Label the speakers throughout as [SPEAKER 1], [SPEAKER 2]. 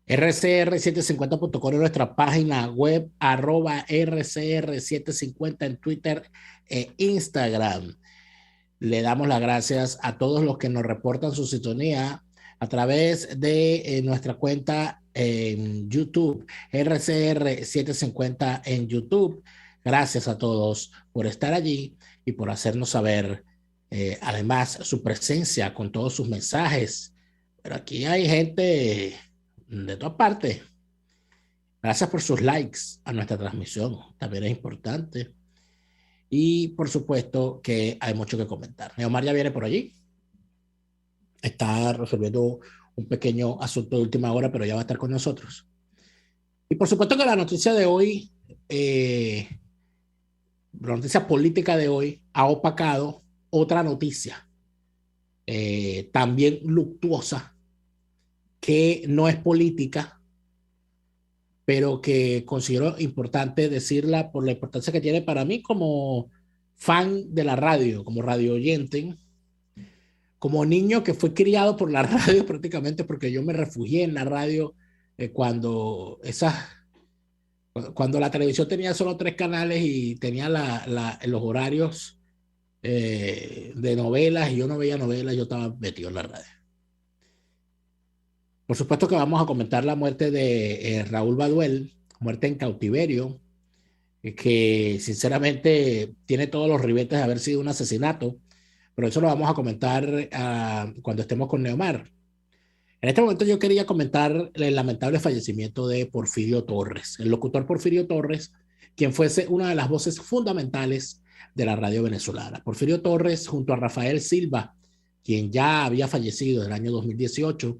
[SPEAKER 1] rcr750.com en nuestra página web, @rcr750 en Twitter e Instagram. Le damos las gracias a todos los que nos reportan su sintonía a través de nuestra cuenta en YouTube, RCR750 en YouTube. Gracias a todos por estar allí y por hacernos saber, además, su presencia con todos sus mensajes. Pero aquí hay gente de todas partes. Gracias por sus likes a nuestra transmisión, también es importante. Y por supuesto que hay mucho que comentar. Neomar ya viene por allí, está resolviendo un pequeño asunto de última hora, pero ya va a estar con nosotros. Y por supuesto que la noticia de hoy, la noticia política de hoy, ha opacado otra noticia también luctuosa, que no es política, pero que considero importante decirla por la importancia que tiene para mí como fan de la radio, como radio oyente, como niño que fue criado por la radio prácticamente, porque yo me refugié en la radio cuando la televisión tenía solo tres canales y tenía los horarios de novelas, y yo no veía novelas, yo estaba metido en la radio. Por supuesto que vamos a comentar la muerte de Raúl Baduel, muerte en cautiverio, que sinceramente tiene todos los ribetes de haber sido un asesinato, pero eso lo vamos a comentar cuando estemos con Neomar. En este momento yo quería comentar el lamentable fallecimiento de Porfirio Torres, el locutor Porfirio Torres, quien fuese una de las voces fundamentales de la radio venezolana. Porfirio Torres, junto a Rafael Silva, quien ya había fallecido en el año 2018,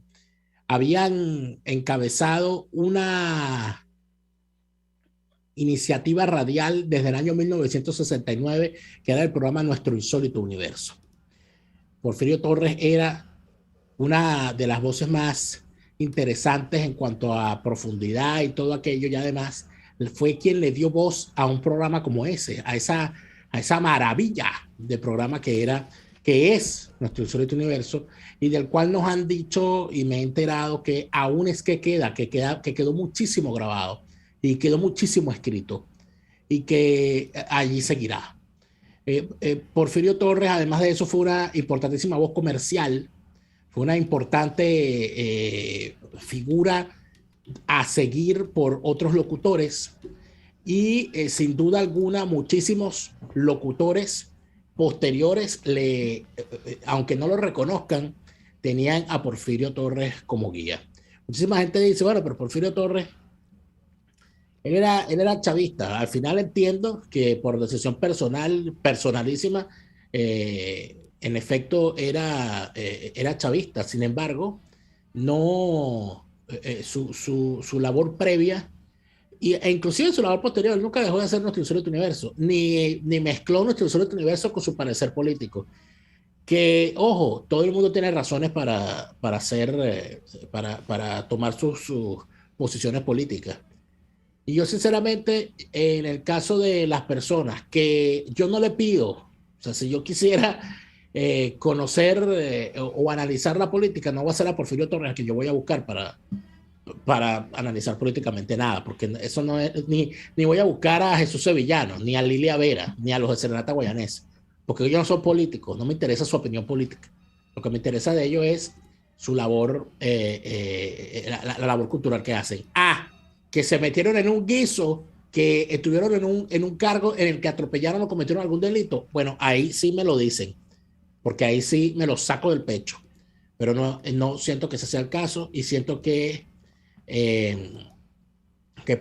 [SPEAKER 1] habían encabezado una iniciativa radial desde el año 1969, que era el programa Nuestro Insólito Universo. Porfirio Torres era una de las voces más interesantes en cuanto a profundidad y todo aquello, y además fue quien le dio voz a un programa como ese, a esa maravilla de programa que es Nuestro Insólito Universo, y del cual nos han dicho, y me he enterado, que aún es que quedó muchísimo grabado y quedó muchísimo escrito, y que allí seguirá. Porfirio Torres, además de eso, fue una importantísima voz comercial, fue una importante figura a seguir por otros locutores, y sin duda alguna muchísimos locutores posteriores, aunque no lo reconozcan, tenían a Porfirio Torres como guía. Muchísima gente dice, bueno, pero Porfirio Torres, él era chavista. Al final entiendo que por decisión personalísima, en efecto era chavista. Sin embargo, no, su labor previa e inclusive su labor posterior, él nunca dejó de hacer Nuestro Insólito Universo, ni mezcló Nuestro Insólito Universo con su parecer político. Que, ojo, todo el mundo tiene razones para tomar sus posiciones políticas. Y yo sinceramente, en el caso de las personas que yo no le pido, o sea, si yo quisiera conocer o analizar la política, no va a ser a Porfirio Torres que yo voy a buscar para analizar políticamente nada, porque eso no es, ni voy a buscar a Jesús Sevillano, ni a Lilia Vera, ni a los de Serenata Guayanés, porque ellos no son políticos, no me interesa su opinión política. Lo que me interesa de ellos es su labor, la labor cultural que hacen. Que se metieron en un guiso, que estuvieron en un cargo en el que atropellaron o cometieron algún delito. Bueno, ahí sí me lo dicen, porque ahí sí me lo saco del pecho. Pero no siento que ese sea el caso, y siento que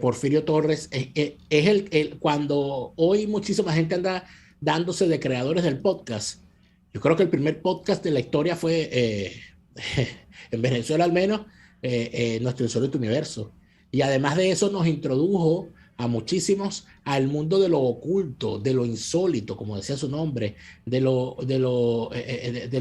[SPEAKER 1] Porfirio Torres es cuando hoy muchísima gente anda dándose de creadores del podcast. Yo creo que el primer podcast de la historia fue, en Venezuela al menos, Nuestro Insólito Universo. Y además de eso nos introdujo a muchísimos al mundo de lo oculto, de lo insólito, como decía su nombre, del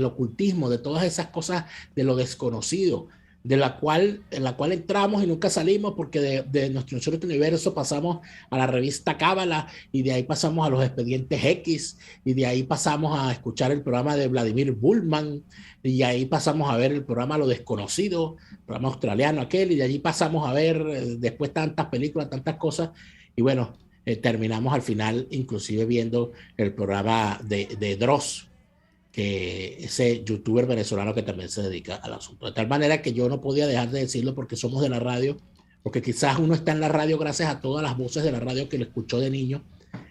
[SPEAKER 1] ocultismo, de todas esas cosas, de lo desconocido. en la cual entramos y nunca salimos, porque de nuestro insólito universo pasamos a la revista Cábala, y de ahí pasamos a los expedientes X, y de ahí pasamos a escuchar el programa de Vladimir Bullman, y ahí pasamos a ver el programa Lo Desconocido, programa australiano aquel, y de allí pasamos a ver después tantas películas, tantas cosas, y bueno, terminamos al final inclusive viendo el programa de Dross, que ese youtuber venezolano que también se dedica al asunto. De tal manera que yo no podía dejar de decirlo, porque somos de la radio, porque quizás uno está en la radio gracias a todas las voces de la radio que lo escuchó de niño,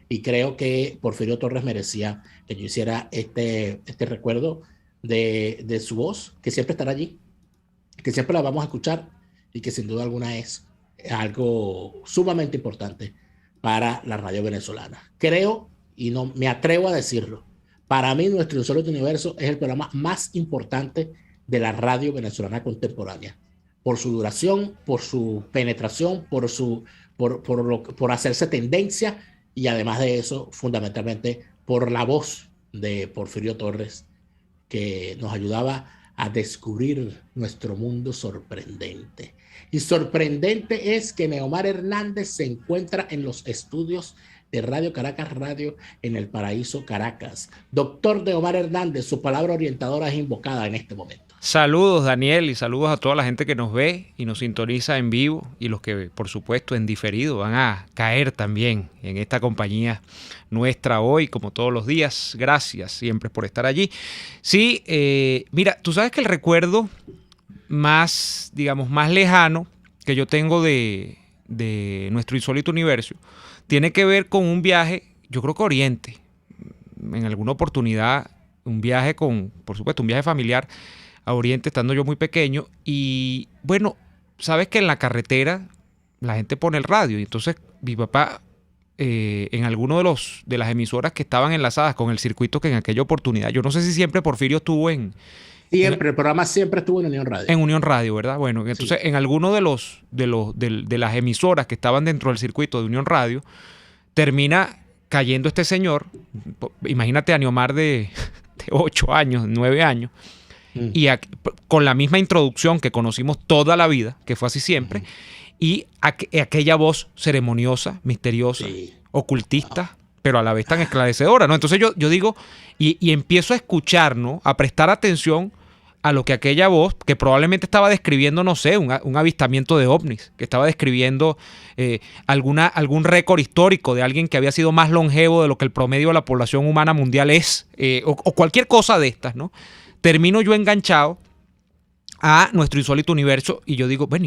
[SPEAKER 1] y creo que Porfirio Torres merecía que yo hiciera este recuerdo de su voz, que siempre estará allí, que siempre la vamos a escuchar, y que sin duda alguna es algo sumamente importante para la radio venezolana. Creo, y no me atrevo a decirlo, para mí Nuestro Insólito Universo es el programa más importante de la radio venezolana contemporánea, por su duración, por su penetración, por hacerse tendencia, y además de eso, fundamentalmente, por la voz de Porfirio Torres, que nos ayudaba a descubrir nuestro mundo sorprendente. Y sorprendente es que Neomar Hernández se encuentra en los estudios de Radio Caracas Radio en el Paraíso, Caracas. Doctor Neomar Hernández, su palabra orientadora es invocada en este momento.
[SPEAKER 2] Saludos, Daniel, y saludos a toda la gente que nos ve y nos sintoniza en vivo, y los que, por supuesto, en diferido van a caer también en esta compañía nuestra hoy, como todos los días. Gracias siempre por estar allí. Sí, mira, tú sabes que el recuerdo más, digamos, más lejano que yo tengo de Nuestro Insólito Universo tiene que ver con un viaje, yo creo que a Oriente, en alguna oportunidad, un viaje por supuesto, un viaje familiar a Oriente, estando yo muy pequeño. Y bueno, sabes que en la carretera la gente pone el radio, y entonces mi papá, en alguno de las emisoras que estaban enlazadas con el circuito, que en aquella oportunidad, yo no sé si siempre Porfirio estuvo
[SPEAKER 1] Siempre, el programa siempre estuvo en Unión Radio.
[SPEAKER 2] En Unión Radio, ¿verdad? Bueno, entonces sí, en alguno de las emisoras que estaban dentro del circuito de Unión Radio, termina cayendo este señor. Imagínate a Neomar de 8 años, 9 años, y con la misma introducción que conocimos toda la vida, que fue así siempre, y aquella voz ceremoniosa, misteriosa, sí, ocultista, pero a la vez tan esclarecedora, ¿no? Entonces yo digo, y empiezo a escuchar, ¿no? A prestar atención a lo que aquella voz, que probablemente estaba describiendo, no sé, un avistamiento de ovnis, que estaba describiendo algún récord histórico de alguien que había sido más longevo de lo que el promedio de la población humana mundial es, o cualquier cosa de estas, ¿no? Termino yo enganchado a Nuestro Insólito Universo, y yo digo, bueno,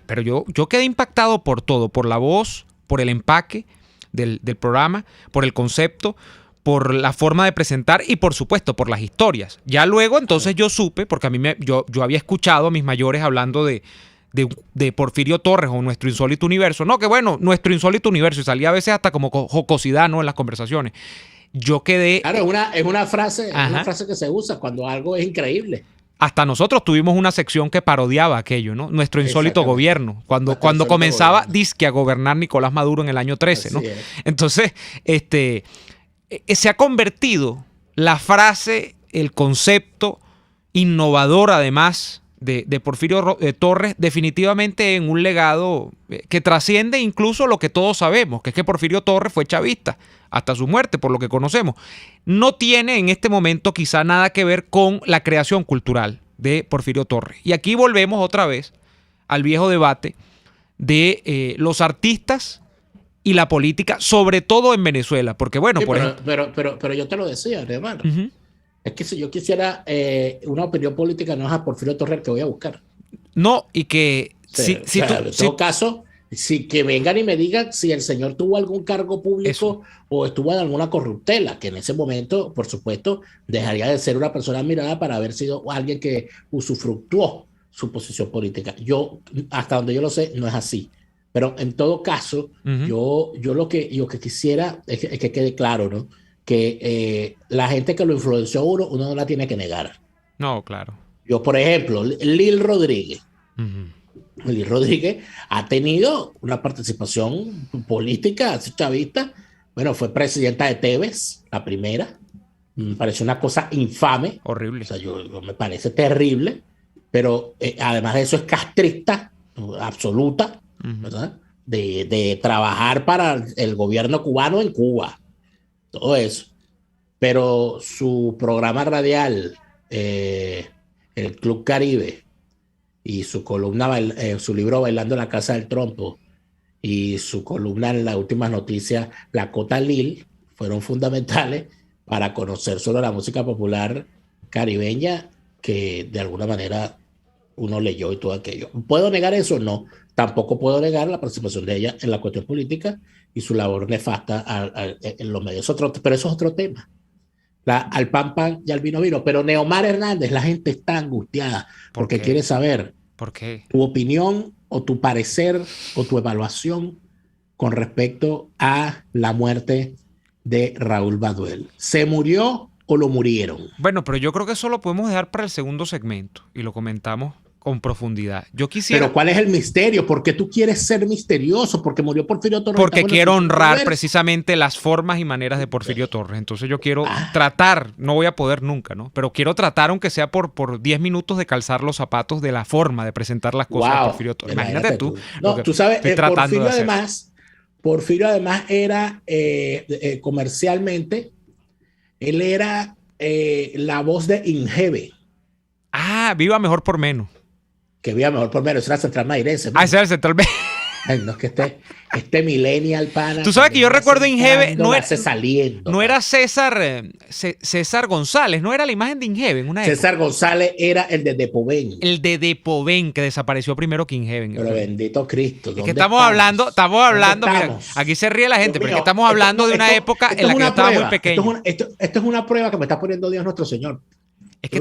[SPEAKER 2] pero yo quedé impactado por todo, por la voz, por el empaque del programa, por el concepto, por la forma de presentar, y por supuesto por las historias. Ya luego entonces yo supe, porque a mí yo había escuchado a mis mayores hablando de Porfirio Torres o Nuestro Insólito Universo. No, que bueno, Nuestro Insólito Universo, y salía a veces hasta como jocosidad, ¿no?, en las conversaciones. Yo quedé...
[SPEAKER 1] Claro, es una frase que se usa cuando algo es increíble.
[SPEAKER 2] Hasta nosotros tuvimos una sección que parodiaba aquello, ¿no? Nuestro insólito gobierno. Cuando comenzaba dizque a gobernar Nicolás Maduro en el año 13, ¿no? Entonces, se ha convertido la frase, el concepto innovador, además, de Porfirio Torres, definitivamente en un legado que trasciende incluso lo que todos sabemos, que es que Porfirio Torres fue chavista hasta su muerte, por lo que conocemos. No tiene en este momento quizá nada que ver con la creación cultural de Porfirio Torres. Y aquí volvemos otra vez al viejo debate de los artistas y la política, sobre todo en Venezuela, porque bueno,
[SPEAKER 1] sí,
[SPEAKER 2] por ejemplo...
[SPEAKER 1] Pero yo te lo decía, hermano. Es que si yo quisiera una opinión política, no es a Porfirio Torres que voy a buscar.
[SPEAKER 2] No, y que...
[SPEAKER 1] en todo caso, que vengan y me digan si el señor tuvo algún cargo público o estuvo en alguna corruptela, que en ese momento, por supuesto, dejaría de ser una persona admirada para haber sido alguien que usufructuó su posición política. Yo, hasta donde yo lo sé, no es así. Pero en todo caso, yo lo que quisiera es que quede claro, ¿no?, que la gente que lo influenció uno no la tiene que negar.
[SPEAKER 2] No, claro.
[SPEAKER 1] Yo, por ejemplo, Lil Rodríguez. Lil Rodríguez ha tenido una participación política chavista. Bueno, fue presidenta de Tevez, la primera. Me parece una cosa infame.
[SPEAKER 2] Horrible.
[SPEAKER 1] O sea, me parece terrible. pero además de eso es castrista, absoluta, ¿verdad? De trabajar para el gobierno cubano en Cuba, todo eso. Pero su programa radial, el Club Caribe, y su columna, su libro Bailando en la Casa del Trompo, y su columna en las últimas noticias, La Cota Lil, fueron fundamentales para conocer sobre la música popular caribeña, que de alguna manera uno leyó y todo aquello. ¿Puedo negar eso? No. Tampoco puedo negar la participación de ella en la cuestión política y su labor nefasta en los medios. Pero eso es otro tema. Al pan pan y al vino vino. Pero Neomar Hernández, la gente está angustiada porque quiere saber tu opinión o tu parecer o tu evaluación con respecto a la muerte de Raúl Baduel. ¿Se murió o lo murieron?
[SPEAKER 2] Bueno, pero yo creo que eso lo podemos dejar para el segundo segmento y lo comentamos con profundidad. Yo quisiera...
[SPEAKER 1] Pero ¿cuál es el misterio? ¿Por qué tú quieres ser misterioso? ¿Porque murió Porfirio Torres?
[SPEAKER 2] Porque quiero honrar precisamente las formas y maneras de Porfirio Torres. Entonces yo quiero tratar, no voy a poder nunca, ¿no? Pero quiero tratar, aunque sea por 10 minutos, de calzar los zapatos de la forma de presentar las cosas de Porfirio Torres. Imagínate tú.
[SPEAKER 1] No, tú sabes, Porfirio además era comercialmente, él era la voz de Ingeve.
[SPEAKER 2] Ah, viva mejor por menos.
[SPEAKER 1] Que viva mejor por menos, era Central Mairense.
[SPEAKER 2] Ese era el Central Mairense.
[SPEAKER 1] No, es que este millennial pana.
[SPEAKER 2] Tú sabes que yo recuerdo Ingeve,
[SPEAKER 1] no
[SPEAKER 2] era César González, no era la imagen de Ingeve en una época.
[SPEAKER 1] César González era el de Depovén.
[SPEAKER 2] El de Depovén, que desapareció primero que Ingeve.
[SPEAKER 1] Pero bendito Cristo.
[SPEAKER 2] Es que estamos hablando, mira, aquí se ríe la gente, pero es que estamos hablando de una época en la que yo estaba muy pequeño.
[SPEAKER 1] Esto es una prueba que me está poniendo Dios nuestro Señor.
[SPEAKER 2] Es que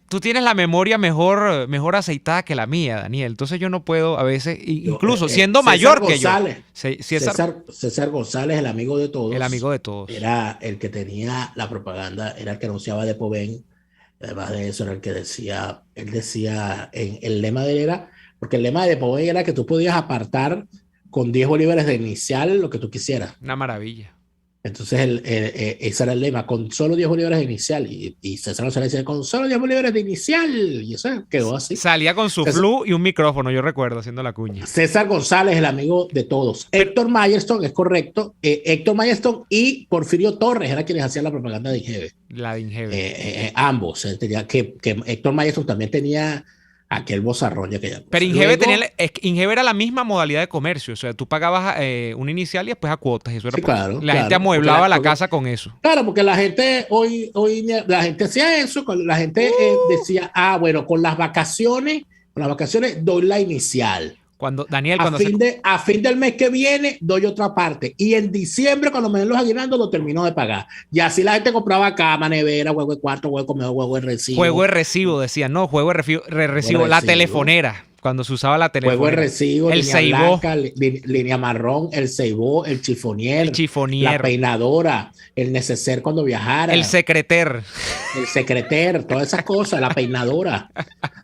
[SPEAKER 2] tú tienes la memoria mejor aceitada que la mía, Daniel. Entonces yo no puedo a veces, incluso siendo mayor que yo.
[SPEAKER 1] César González, el amigo de todos.
[SPEAKER 2] El amigo de todos.
[SPEAKER 1] Era el que tenía la propaganda, era el que anunciaba Depovén. Además de eso, era el que decía, el lema de él era, porque el lema de Depovén era que tú podías apartar con 10 bolívares de inicial lo que tú quisieras.
[SPEAKER 2] Una maravilla.
[SPEAKER 1] Entonces ese era el lema, con solo 10 bolívares de inicial, y César González decía, con solo 10 bolívares de inicial, y eso quedó así.
[SPEAKER 2] Salía con su flu y un micrófono, yo recuerdo, haciendo la cuña.
[SPEAKER 1] César González, el amigo de todos. Héctor Mayerstone, es correcto, Héctor Mayerstone y Porfirio Torres era quienes hacían la propaganda de Ingeve.
[SPEAKER 2] La de Ingeve.
[SPEAKER 1] Ambos, que Héctor Mayerstone también tenía aquel bozarrón ya que ya.
[SPEAKER 2] Pero Ingeve era la misma modalidad de comercio. O sea, tú pagabas un inicial y después a cuotas. Eso era la gente amueblaba la casa con eso.
[SPEAKER 1] Claro, porque la gente hoy la gente hacía eso. La gente decía, bueno, con las vacaciones doy la inicial. A fin del mes que viene doy otra parte, y en diciembre cuando me den los aguinaldos lo termino de pagar, y así la gente compraba cama, nevera, huevo de cuarto, huevo de comedor, huevo de recibo.
[SPEAKER 2] Juego de recibo, decían, no, juego de recibo, la telefonera. Cuando se usaba la telefonera.
[SPEAKER 1] Juego de recibo,
[SPEAKER 2] el
[SPEAKER 1] línea blanca, línea marrón, el ceibó, el chifonier, la peinadora, el neceser cuando viajara.
[SPEAKER 2] El secreter,
[SPEAKER 1] todas esas cosas, la peinadora.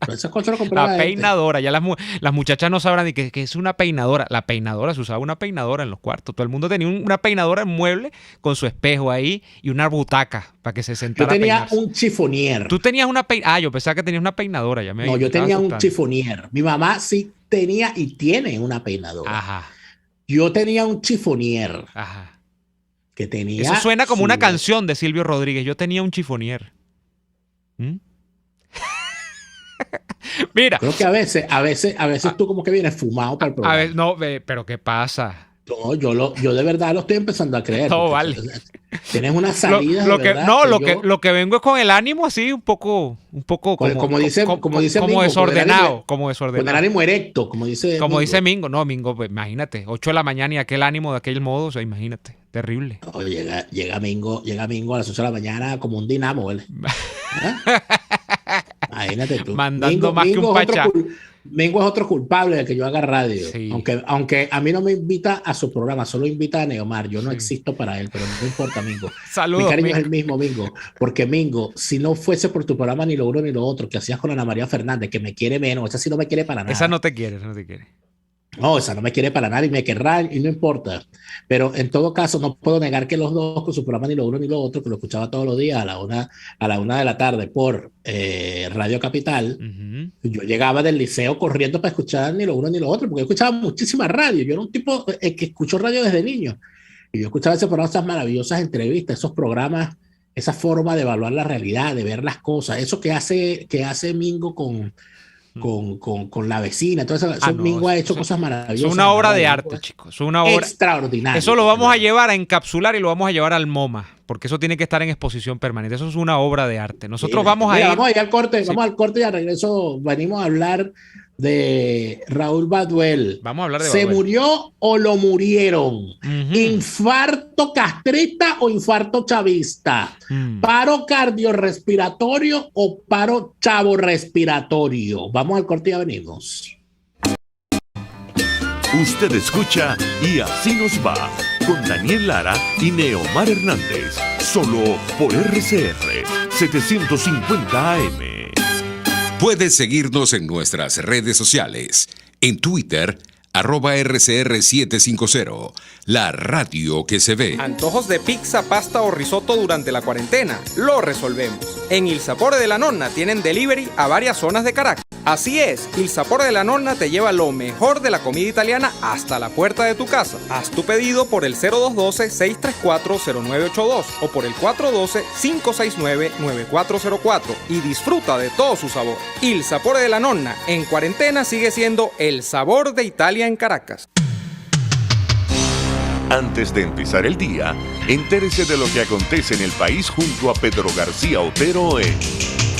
[SPEAKER 1] Todas esas cosas lo compraba.
[SPEAKER 2] La peinadora, ya las muchachas no sabrán ni qué es una peinadora. La peinadora, se usaba una peinadora en los cuartos. Todo el mundo tenía una peinadora en mueble con su espejo ahí y una butaca para que se sentara.
[SPEAKER 1] Yo tenía un chifonier.
[SPEAKER 2] Tú tenías una peinadora. Yo pensaba que tenías una peinadora.
[SPEAKER 1] No, yo tenía un chifonier. Mi mamá sí tenía y tiene una peinadora.
[SPEAKER 2] Ajá.
[SPEAKER 1] Yo tenía un chifonier.
[SPEAKER 2] Ajá.
[SPEAKER 1] Que tenía.
[SPEAKER 2] Eso suena como una canción de Silvio Rodríguez. Yo tenía un chifonier. Mira.
[SPEAKER 1] Creo que a veces tú como que vienes fumado para el programa.
[SPEAKER 2] A ver, no, pero ¿qué pasa?
[SPEAKER 1] No, yo de verdad lo estoy empezando a creer.
[SPEAKER 2] No, vale.
[SPEAKER 1] Tienes una salida.
[SPEAKER 2] Lo que vengo es con el ánimo así, un poco
[SPEAKER 1] como dice Mingo,
[SPEAKER 2] desordenado. Como
[SPEAKER 1] con el ánimo erecto, como dice
[SPEAKER 2] Mingo. No, Mingo, pues, imagínate, 8 de la mañana y aquel ánimo de aquel modo, o sea, imagínate, terrible.
[SPEAKER 1] No, llega Mingo a las 8 de la mañana como un dinamo, ¿vale? Imagínate tú.
[SPEAKER 2] Mandando más que un pachá.
[SPEAKER 1] Mingo es otro culpable de que yo haga radio.
[SPEAKER 2] Sí.
[SPEAKER 1] Aunque a mí no me invita a su programa, solo invita a Neomar. Yo no existo para él, pero no importa, Mingo.
[SPEAKER 2] Saludos,
[SPEAKER 1] mi cariño
[SPEAKER 2] Mingo.
[SPEAKER 1] es el mismo, Mingo. Porque Mingo, si no fuese por tu programa ni lo uno ni lo otro que hacías con Ana María Fernández, que me quiere menos, esa sí no me quiere para nada.
[SPEAKER 2] Esa no te quiere.
[SPEAKER 1] No, esa no me quiere para nada y me querrá y no importa. Pero en todo caso, no puedo negar que los dos, con su programa ni lo uno ni lo otro, que lo escuchaba todos los días a la una de la tarde por Radio Capital,
[SPEAKER 2] Ujú.
[SPEAKER 1] yo llegaba del liceo corriendo para escuchar ni lo uno ni lo otro, porque yo escuchaba muchísima radio. Yo era un tipo que escuchó radio desde niño. Y yo escuchaba ese programa, esas maravillosas entrevistas, esos programas, esa forma de evaluar la realidad, de ver las cosas, eso que hace Mingo con la vecina, todo eso,
[SPEAKER 2] Ah,
[SPEAKER 1] eso
[SPEAKER 2] no,
[SPEAKER 1] Mingo ha hecho
[SPEAKER 2] eso
[SPEAKER 1] cosas
[SPEAKER 2] es
[SPEAKER 1] maravillosas
[SPEAKER 2] una
[SPEAKER 1] en la
[SPEAKER 2] obra de
[SPEAKER 1] radio.
[SPEAKER 2] arte, chicos. Es una obra. Eso
[SPEAKER 1] Extraordinario,
[SPEAKER 2] lo vamos a
[SPEAKER 1] ¿verdad?
[SPEAKER 2] llevar a encapsular y lo vamos a llevar al MoMA, porque eso tiene que estar en exposición permanente. Eso es una obra de arte. Nosotros
[SPEAKER 1] Mira,
[SPEAKER 2] vamos a
[SPEAKER 1] mira,
[SPEAKER 2] ir.
[SPEAKER 1] vamos a ir al corte,
[SPEAKER 2] Sí,
[SPEAKER 1] vamos al corte y al regreso venimos a hablar de Raúl Baduel.
[SPEAKER 2] vamos a hablar de
[SPEAKER 1] ¿Se
[SPEAKER 2] Baduel.
[SPEAKER 1] murió o lo murieron?
[SPEAKER 2] Ujú.
[SPEAKER 1] ¿Infarto castrista o infarto chavista?
[SPEAKER 2] Mm.
[SPEAKER 1] ¿Paro cardiorrespiratorio o paro chavo-respiratorio? Vamos al corte y ya venimos.
[SPEAKER 3] Usted escucha Y Así Nos Va, con Daniel Lara y Neomar Hernández, solo por RCR 750 AM.
[SPEAKER 4] Puedes seguirnos en nuestras redes sociales. En Twitter, @RCR750, la radio que se ve.
[SPEAKER 5] Antojos de pizza, pasta o risotto durante la cuarentena. Lo resolvemos. En Il Sapore de la Nonna tienen delivery a varias zonas de Caracas. Así es, Il Sapore de la Nonna te lleva lo mejor de la comida italiana hasta la puerta de tu casa. Haz tu pedido por el 0212-634-0982 o por el 412-569-9404 y disfruta de todo su sabor. Il Sapore de la Nonna en cuarentena sigue siendo el sabor de Italia en Caracas.
[SPEAKER 3] Antes de empezar el día, entérese de lo que acontece en el país junto a Pedro García Otero en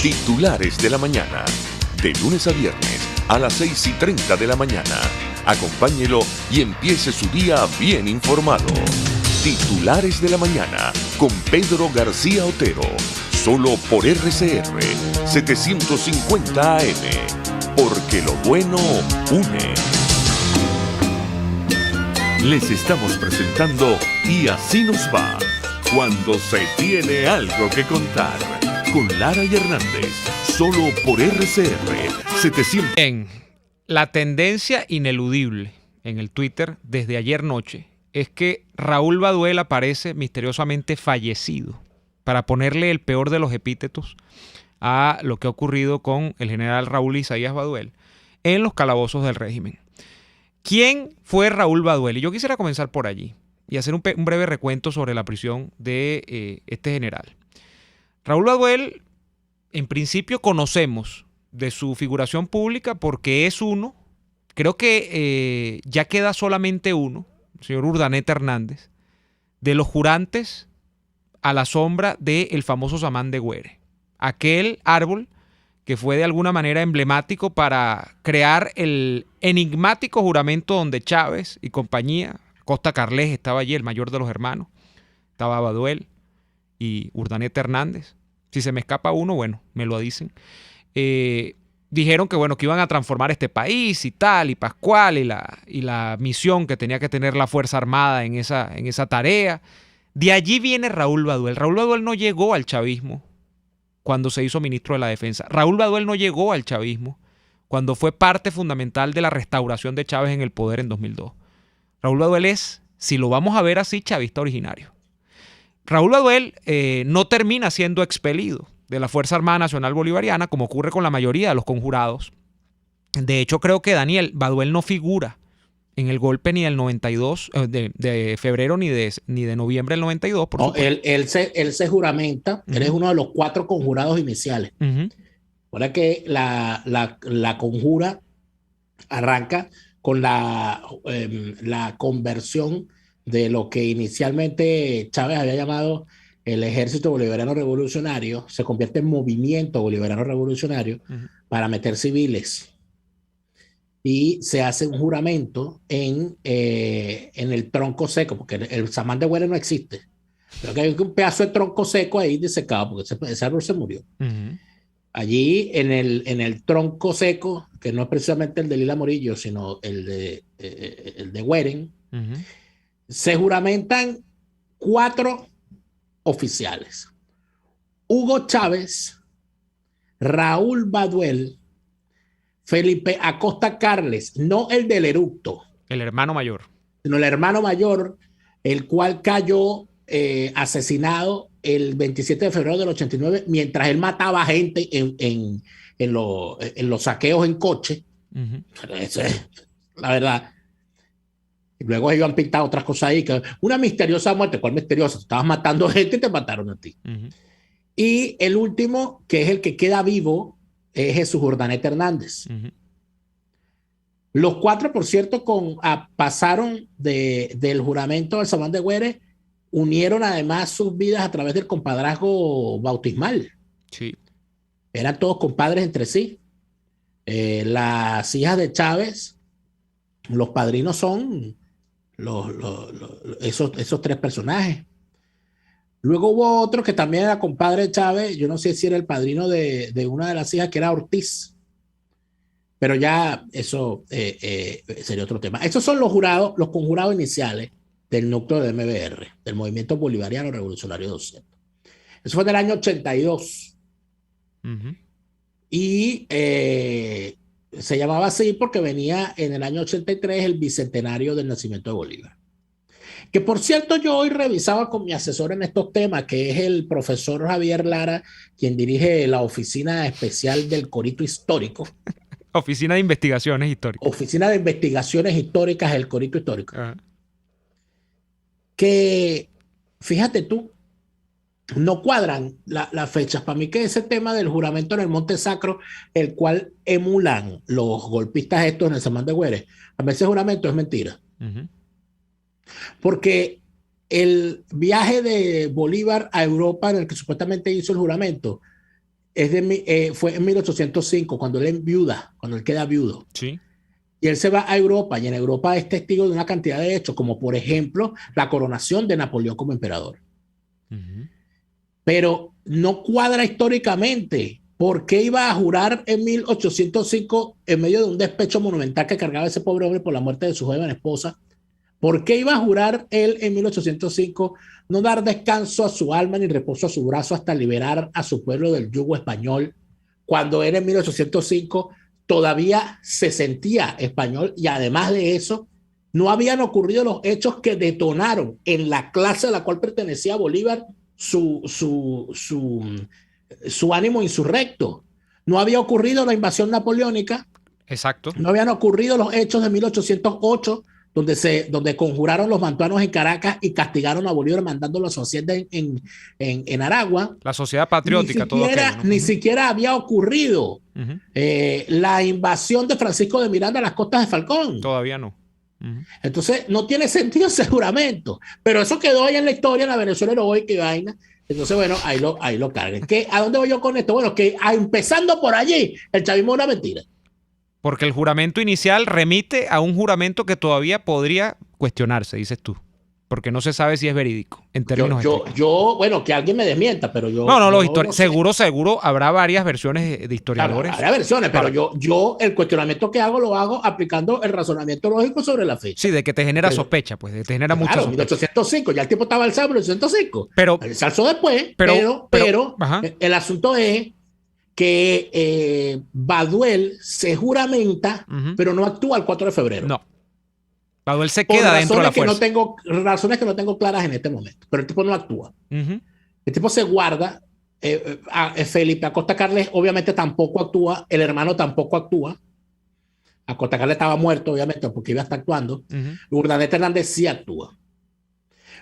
[SPEAKER 3] Titulares de la Mañana. De lunes a viernes a las 6:30 de la mañana. Acompáñelo y empiece su día bien informado. Titulares de la Mañana con Pedro García Otero. Solo por RCR 750 AM. Porque lo bueno une. Les estamos presentando Y Así Nos Va, cuando se tiene algo que contar, con Lara y Hernández, solo por RCR 700.
[SPEAKER 2] Bien, la tendencia ineludible en el Twitter desde ayer noche es que Raúl Baduel aparece misteriosamente fallecido, para ponerle el peor de los epítetos a lo que ha ocurrido con el general Raúl Isaías Baduel en los calabozos del régimen. ¿Quién fue Raúl Baduel? Y yo quisiera comenzar por allí y hacer un breve recuento sobre la prisión de este general. Raúl Baduel, en principio conocemos de su figuración pública porque es uno, creo que ya queda solamente uno, el señor Urdaneta Hernández, de los jurantes a la sombra del famoso Samán de Güere, aquel árbol que fue de alguna manera emblemático para crear el enigmático juramento donde Chávez y compañía, Costa Carles estaba allí, el mayor de los hermanos, estaba Baduel y Urdaneta Hernández. Si se me escapa uno, bueno, me lo dicen. Dijeron que, bueno, que iban a transformar este país y tal, y Pascual, y la misión que tenía que tener la Fuerza Armada en esa tarea. De allí viene Raúl Baduel. Raúl Baduel no llegó al chavismo cuando se hizo ministro de la Defensa. Raúl Baduel no llegó al chavismo cuando fue parte fundamental de la restauración de Chávez en el poder en 2002. Raúl Baduel es, si lo vamos a ver así, chavista originario. Raúl Baduel no termina siendo expelido de la Fuerza Armada Nacional Bolivariana, como ocurre con la mayoría de los conjurados. De hecho, creo que Daniel Baduel no figura en el golpe ni del 92, de febrero ni de noviembre del 92. Por
[SPEAKER 1] no, él se juramenta, él es uno de los 4 conjurados iniciales. Ahora que la conjura arranca con la conversión de lo que inicialmente Chávez había llamado el Ejército Bolivariano Revolucionario, se convierte en Movimiento Bolivariano Revolucionario para meter civiles. Y se hace un juramento en el tronco seco, porque el Samán de Güere no existe. Pero que hay un pedazo de tronco seco ahí disecado, porque ese árbol se murió. Allí en el tronco seco, que no es precisamente el de Lila Morillo, sino el de Güeren, se juramentan 4 oficiales: Hugo Chávez, Raúl Baduel, Felipe Acosta Carles, no el del eructo,
[SPEAKER 2] El hermano mayor.
[SPEAKER 1] sino el hermano mayor, el cual cayó asesinado el 27 de febrero del 89 mientras él mataba gente en los saqueos en coche. Eso es la verdad. Luego ellos han pintado otras cosas ahí, que una misteriosa muerte. ¿Cuál misteriosa? Estabas matando gente y te mataron a ti. Y el último, que es el que queda vivo, es Jesús Urdaneta Hernández. Los 4, por cierto, pasaron del juramento del Samán de Güeres, unieron además sus vidas a través del compadrazgo bautismal.
[SPEAKER 2] Sí.
[SPEAKER 1] Eran todos compadres entre sí. Las hijas de Chávez, los padrinos son esos 3 personajes. Luego hubo otro que también era compadre de Chávez, yo no sé si era el padrino de una de las hijas, que era Ortiz, pero ya eso sería otro tema. Esos son los conjurados iniciales del núcleo de MBR, del Movimiento Bolivariano Revolucionario 200. Eso fue del año 82. Y se llamaba así porque venía en el año 83 el bicentenario del nacimiento de Bolívar. Que por cierto, yo hoy revisaba con mi asesor en estos temas, que es el profesor Javier Lara, quien dirige la Oficina Especial del Corito Histórico.
[SPEAKER 2] Oficina de Investigaciones Históricas.
[SPEAKER 1] Oficina de Investigaciones Históricas del Corito Histórico. Que, fíjate tú, no cuadran las fechas. Para mí que ese tema del juramento en el Monte Sacro, el cual emulan los golpistas estos en el Samán de Güeres, a mí ese juramento es mentira. Porque el viaje de Bolívar a Europa, en el que supuestamente hizo el juramento, fue en 1805, cuando él queda viudo.
[SPEAKER 2] Sí.
[SPEAKER 1] Y él se va a Europa, y en Europa es testigo de una cantidad de hechos, como por ejemplo la coronación de Napoleón como emperador. Pero no cuadra históricamente. ¿Por qué iba a jurar en 1805 en medio de un despecho monumental que cargaba ese pobre hombre por la muerte de su joven esposa? ¿Por qué iba a jurar él en 1805 no dar descanso a su alma ni reposo a su brazo hasta liberar a su pueblo del yugo español, cuando él en 1805 todavía se sentía español? Y además de eso, no habían ocurrido los hechos que detonaron en la clase a la cual pertenecía Bolívar su ánimo insurrecto. No había ocurrido la invasión napoleónica.
[SPEAKER 2] Exacto.
[SPEAKER 1] No habían ocurrido los hechos de 1808, donde conjuraron los mantuanos en Caracas y castigaron a Bolívar mandándolo a su hacienda en Aragua.
[SPEAKER 2] La sociedad patriótica,
[SPEAKER 1] ni siquiera había ocurrido la invasión de Francisco de Miranda a las costas de Falcón.
[SPEAKER 2] Todavía no.
[SPEAKER 1] Entonces, no tiene sentido ese juramento. Pero eso quedó ahí en la historia, en la Venezuela heroica y vaina. Entonces, bueno, ahí lo carguen. ¿A dónde voy yo con esto? Bueno, que empezando por allí, el chavismo es una mentira.
[SPEAKER 2] Porque el juramento inicial remite a un juramento que todavía podría cuestionarse, dices tú. Porque no se sabe si es verídico, en términos
[SPEAKER 1] bueno, que alguien me desmienta, pero yo...
[SPEAKER 2] No, seguro habrá varias versiones de historiadores.
[SPEAKER 1] Claro, habrá versiones, pero yo el cuestionamiento que lo hago aplicando el razonamiento lógico sobre la fecha.
[SPEAKER 2] Sí, de que te genera sospecha, pues, te genera mucha sospecha.
[SPEAKER 1] 1805, ya el tipo estaba alzado en 1805. Él se alzó después, pero el asunto es que Baduel se juramenta, pero no actúa el 4 de febrero.
[SPEAKER 2] No. Baduel se queda dentro de la fuerza.
[SPEAKER 1] Razones que no tengo claras en este momento, pero el tipo no actúa. El tipo se guarda. Felipe Acosta Carles obviamente tampoco actúa, el hermano tampoco actúa. Acosta Carles estaba muerto, obviamente, porque iba a estar actuando. Urdaneta Hernández sí actúa.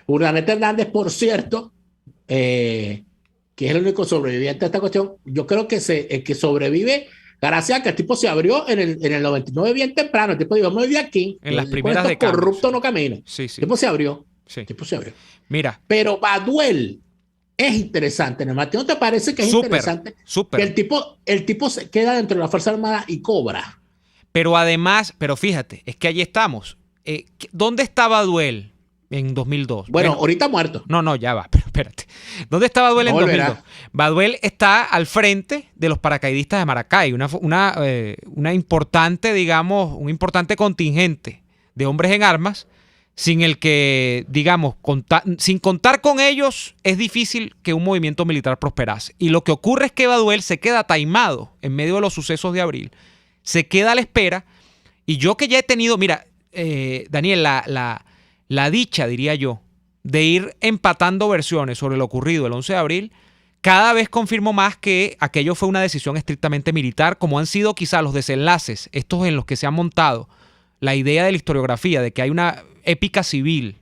[SPEAKER 1] Urdaneta Hernández, por cierto, que es el único sobreviviente de esta cuestión, yo creo que el que sobrevive gracias a que el tipo se abrió en el 99 bien temprano. El tipo dijo, me voy aquí.
[SPEAKER 2] En las primeras de
[SPEAKER 1] corrupto no camina.
[SPEAKER 2] Sí.
[SPEAKER 1] El tipo se abrió.
[SPEAKER 2] Sí.
[SPEAKER 1] El tipo se abrió.
[SPEAKER 2] Mira.
[SPEAKER 1] Pero Baduel es interesante, ¿no? ¿No te parece que es interesante?
[SPEAKER 2] Súper.
[SPEAKER 1] Que el tipo se queda dentro de la Fuerza Armada y cobra.
[SPEAKER 2] Pero además, fíjate, es que allí estamos. ¿Dónde está Baduel en 2002?
[SPEAKER 1] Bueno, ahorita muerto.
[SPEAKER 2] No, ya va, pero espérate. ¿Dónde está Baduel en 2002? Baduel está al frente de los paracaidistas de Maracay, una importante, digamos, un importante contingente de hombres en armas, sin el que, digamos, sin contar con ellos, es difícil que un movimiento militar prosperase. Y lo que ocurre es que Baduel se queda taimado en medio de los sucesos de abril, se queda a la espera. Y yo que ya he tenido, mira, Daniel, la dicha, diría yo, de ir empatando versiones sobre lo ocurrido el 11 de abril, cada vez confirmo más que aquello fue una decisión estrictamente militar, como han sido quizá los desenlaces, estos en los que se ha montado la idea de la historiografía, de que hay una épica civil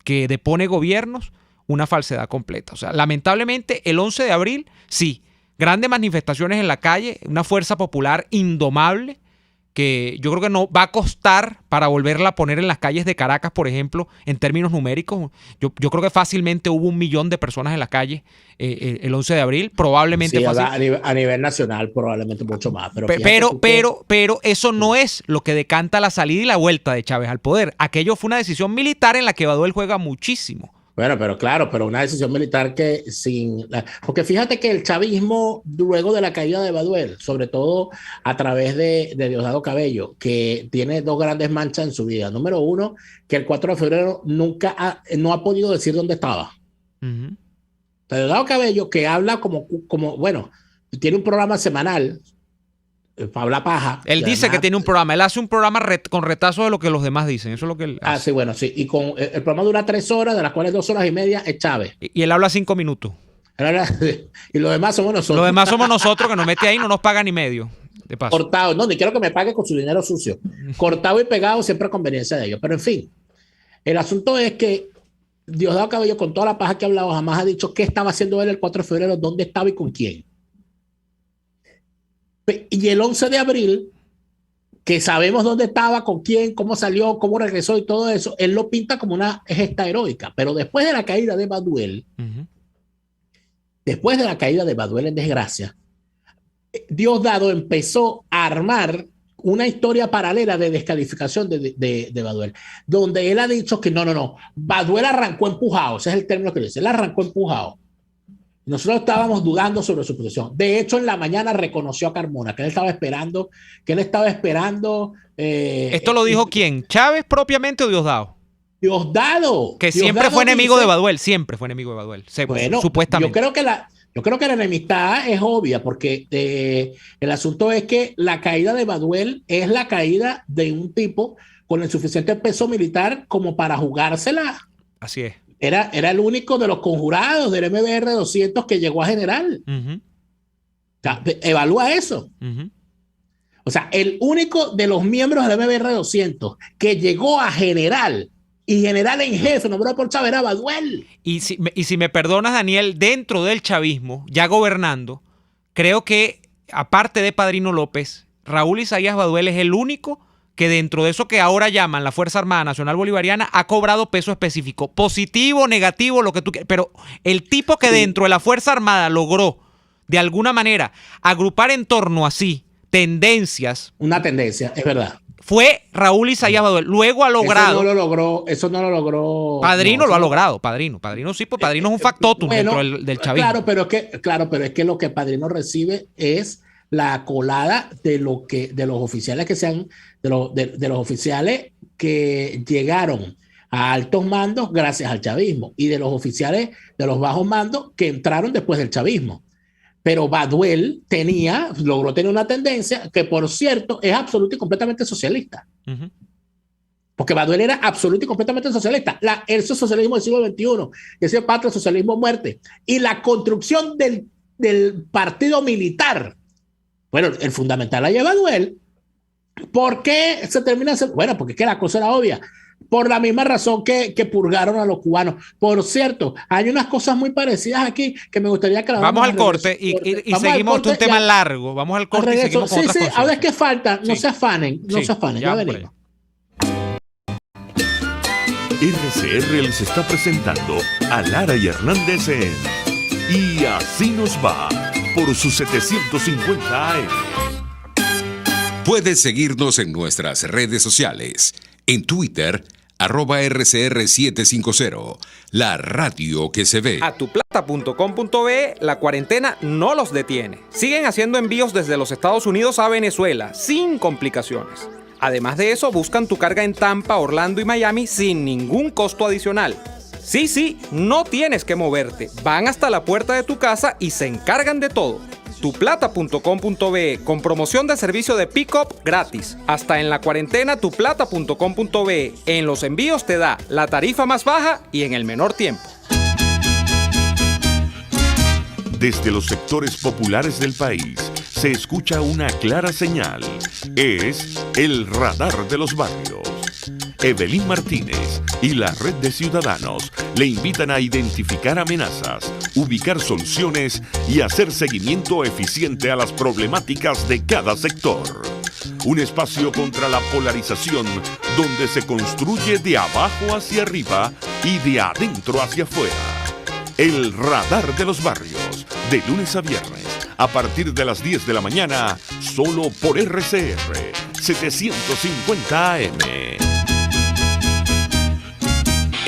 [SPEAKER 2] que depone gobiernos, una falsedad completa. O sea, lamentablemente, el 11 de abril, sí, grandes manifestaciones en la calle, una fuerza popular indomable, que yo creo que no va a costar para volverla a poner en las calles de Caracas, por ejemplo, en términos numéricos. Yo creo que fácilmente hubo 1 millón de personas en la calle el 11 de abril, probablemente
[SPEAKER 1] sí, a nivel nacional probablemente mucho más.
[SPEAKER 2] Pero eso no es lo que decanta la salida y la vuelta de Chávez al poder. Aquello fue una decisión militar en la que Baduel juega muchísimo.
[SPEAKER 1] Bueno, pero claro, pero una decisión militar que porque fíjate que el chavismo, luego de la caída de Baduel, sobre todo a través de Diosdado Cabello, que tiene 2 grandes manchas en su vida. Número 1, que el 4 de febrero no ha podido decir dónde estaba. Uh-huh. Diosdado Cabello, que habla como bueno, tiene un programa semanal, habla paja.
[SPEAKER 2] Él dice que tiene un programa. Él hace un programa con retazos de lo que los demás dicen. Eso es lo que él hace.
[SPEAKER 1] Sí, bueno, sí. Y el programa dura 3 horas, de las cuales 2 horas y media es Chávez.
[SPEAKER 2] Y él habla 5 minutos.
[SPEAKER 1] Y los demás somos nosotros.
[SPEAKER 2] Los demás somos nosotros, que nos mete ahí y no nos paga ni medio. De paso.
[SPEAKER 1] Cortado. No, ni quiero que me pague con su dinero sucio. Cortado y pegado siempre a conveniencia de ellos. Pero en fin, el asunto es que Diosdado Cabello, con toda la paja que ha hablado, jamás ha dicho qué estaba haciendo él el 4 de febrero, dónde estaba y con quién. Y el 11 de abril, que sabemos dónde estaba, con quién, cómo salió, cómo regresó y todo eso, él lo pinta como una gesta heroica. Pero después de la caída de Baduel, después de la caída de Baduel en desgracia, Diosdado empezó a armar una historia paralela de descalificación de Baduel, donde él ha dicho que no, Baduel arrancó empujado, ese es el término que dice, él arrancó empujado. Nosotros estábamos dudando sobre su posición. De hecho, en la mañana reconoció a Carmona, que él estaba esperando.
[SPEAKER 2] ¿Esto lo dijo quién? ¿Chávez propiamente o Diosdado?
[SPEAKER 1] Diosdado.
[SPEAKER 2] Que siempre fue enemigo de Baduel,
[SPEAKER 1] bueno,
[SPEAKER 2] supuestamente.
[SPEAKER 1] Yo creo que la enemistad es obvia, porque el asunto es que la caída de Baduel es la caída de un tipo con el suficiente peso militar como para jugársela.
[SPEAKER 2] Así es.
[SPEAKER 1] Era el único de los conjurados del MBR 200 que llegó a general. Uh-huh. O sea, evalúa eso. Uh-huh. O sea, el único de los miembros del MBR 200 que llegó a general y general en jefe, nombrado por Chávez, era Baduel.
[SPEAKER 2] Y si me perdonas, Daniel, dentro del chavismo, ya gobernando, creo que, aparte de Padrino López, Raúl Isaías Baduel es el único que dentro de eso que ahora llaman la Fuerza Armada Nacional Bolivariana ha cobrado peso específico, positivo, negativo, lo que tú quieras, pero el tipo que dentro de la Fuerza Armada logró de alguna manera agrupar en torno a sí tendencias.
[SPEAKER 1] Una tendencia, es verdad.
[SPEAKER 2] Fue Raúl Isaías Baduel. Luego ha logrado.
[SPEAKER 1] Eso no lo logró.
[SPEAKER 2] Padrino lo ha logrado. Padrino sí, pues Padrino es un factotum dentro del chavismo.
[SPEAKER 1] Claro, pero es que lo que Padrino recibe es la colada de los oficiales que sean, de los oficiales que llegaron a altos mandos gracias al chavismo y de los oficiales de los bajos mandos que entraron después del chavismo. Pero Baduel logró tener una tendencia que, por cierto, es absoluta y completamente socialista. Uh-huh. Porque Baduel era absoluto y completamente socialista. El socialismo del siglo XXI, ese patria, socialismo, muerte. Y la construcción del partido militar. Bueno, el fundamental la lleva Baduel. ¿Por qué se termina? Bueno, porque es que la cosa era obvia. Por la misma razón que purgaron a los cubanos. Por cierto, hay unas cosas muy parecidas aquí que me gustaría que
[SPEAKER 2] vamos al corte y seguimos un tema largo. Vamos al corte y seguimos con otras cosas.
[SPEAKER 1] Ahora es que falta, no se afanen, ya venimos.
[SPEAKER 3] RCR les está presentando a Lara y Hernández en Y Así Nos Va por sus 750 AM.
[SPEAKER 4] Puedes seguirnos en nuestras redes sociales. En Twitter, @RCR750, la radio que se ve.
[SPEAKER 5] Atuplata.com.be, la cuarentena no los detiene. Siguen haciendo envíos desde los Estados Unidos a Venezuela, sin complicaciones. Además de eso, buscan tu carga en Tampa, Orlando y Miami sin ningún costo adicional. Sí, no tienes que moverte. Van hasta la puerta de tu casa y se encargan de todo. tuplata.com.be con promoción de servicio de pick-up gratis. Hasta en la cuarentena tuplata.com.be. En los envíos te da la tarifa más baja y en el menor tiempo.
[SPEAKER 3] Desde los sectores populares del país se escucha una clara señal. Es el radar de los barrios. Evelyn Martínez y la red de ciudadanos le invitan a identificar amenazas, ubicar soluciones y hacer seguimiento eficiente a las problemáticas de cada sector. Un espacio contra la polarización donde se construye de abajo hacia arriba y de adentro hacia afuera. El radar de los barrios, de lunes a viernes, a partir de las 10 de la mañana, solo por RCR 750 AM.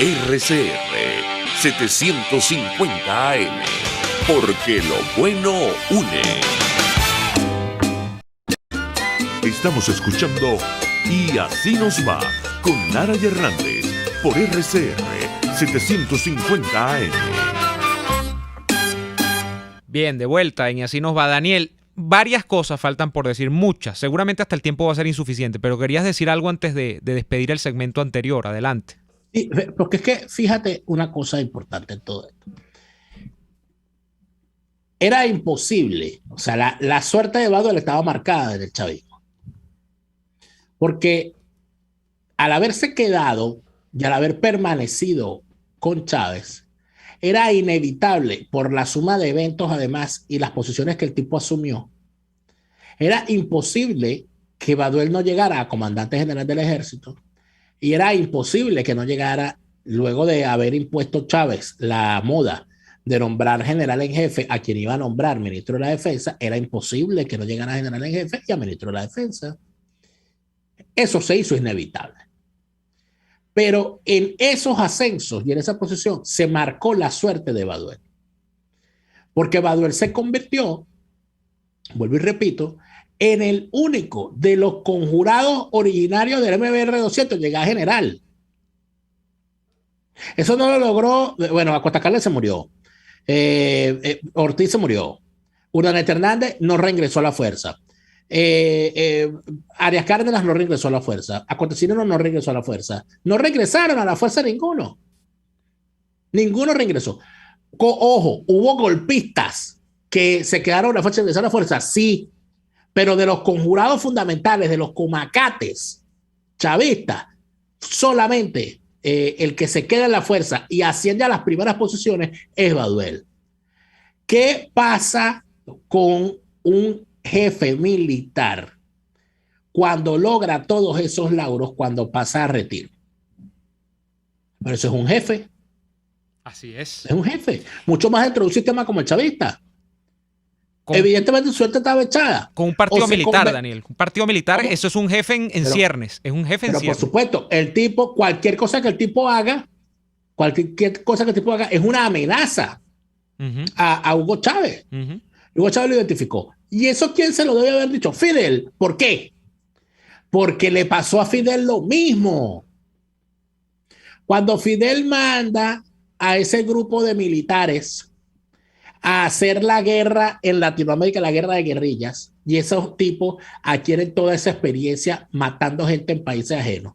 [SPEAKER 3] RCR 750 AM, porque lo bueno une. Estamos escuchando Y Así Nos Va, con Nara y Hernández, por RCR 750 AM.
[SPEAKER 2] Bien, de vuelta en Y Así Nos Va. Daniel, varias cosas faltan por decir, muchas. Seguramente hasta el tiempo va a ser insuficiente, pero querías decir algo antes de despedir el segmento anterior. Adelante.
[SPEAKER 1] Sí, porque es que fíjate una cosa importante en todo esto. Era imposible, o sea, la suerte de Baduel estaba marcada en el chavismo. Porque al haberse quedado y al haber permanecido con Chávez, era inevitable, por la suma de eventos además y las posiciones que el tipo asumió, era imposible que Baduel no llegara a comandante general del ejército. Y era imposible que no llegara, luego de haber impuesto Chávez la moda de nombrar general en jefe a quien iba a nombrar ministro de la Defensa, era imposible que no llegara a general en jefe y a ministro de la Defensa. Eso se hizo inevitable. Pero en esos ascensos y en esa posición se marcó la suerte de Baduel. Porque Baduel se convirtió, vuelvo y repito, en el único de los conjurados originarios del MBR 200 llegar a general. Eso no lo logró. Bueno, Acosta Carles se murió. Ortiz se murió. Urdaneta Hernández no reingresó a la fuerza. Arias Cárdenas no reingresó a la fuerza. Acontecino no reingresó a la fuerza. No regresaron a la fuerza ninguno. Ninguno reingresó. Ojo, hubo golpistas que se quedaron en la fuerza y regresaron a la fuerza. Sí. Pero de los conjurados fundamentales, de los comacates chavistas, solamente el que se queda en la fuerza y asciende a las primeras posiciones es Baduel. ¿Qué pasa con un jefe militar cuando logra todos esos lauros, cuando pasa a retiro? Pero eso es un jefe.
[SPEAKER 2] Así es.
[SPEAKER 1] Es un jefe. Mucho más dentro de un sistema como el chavista. Evidentemente su suerte estaba echada.
[SPEAKER 2] Con un partido militar, Daniel. Un partido militar, ¿cómo? Eso es un jefe en ciernes. Es un jefe en ciernes.
[SPEAKER 1] Por supuesto, el tipo, cualquier cosa que el tipo haga, es una amenaza a Hugo Chávez. Hugo Chávez lo identificó. ¿Y eso quién se lo debe haber dicho? Fidel. ¿Por qué? Porque le pasó a Fidel lo mismo. Cuando Fidel manda a ese grupo de militares a hacer la guerra en Latinoamérica, la guerra de guerrillas, y esos tipos adquieren toda esa experiencia matando gente en países ajenos.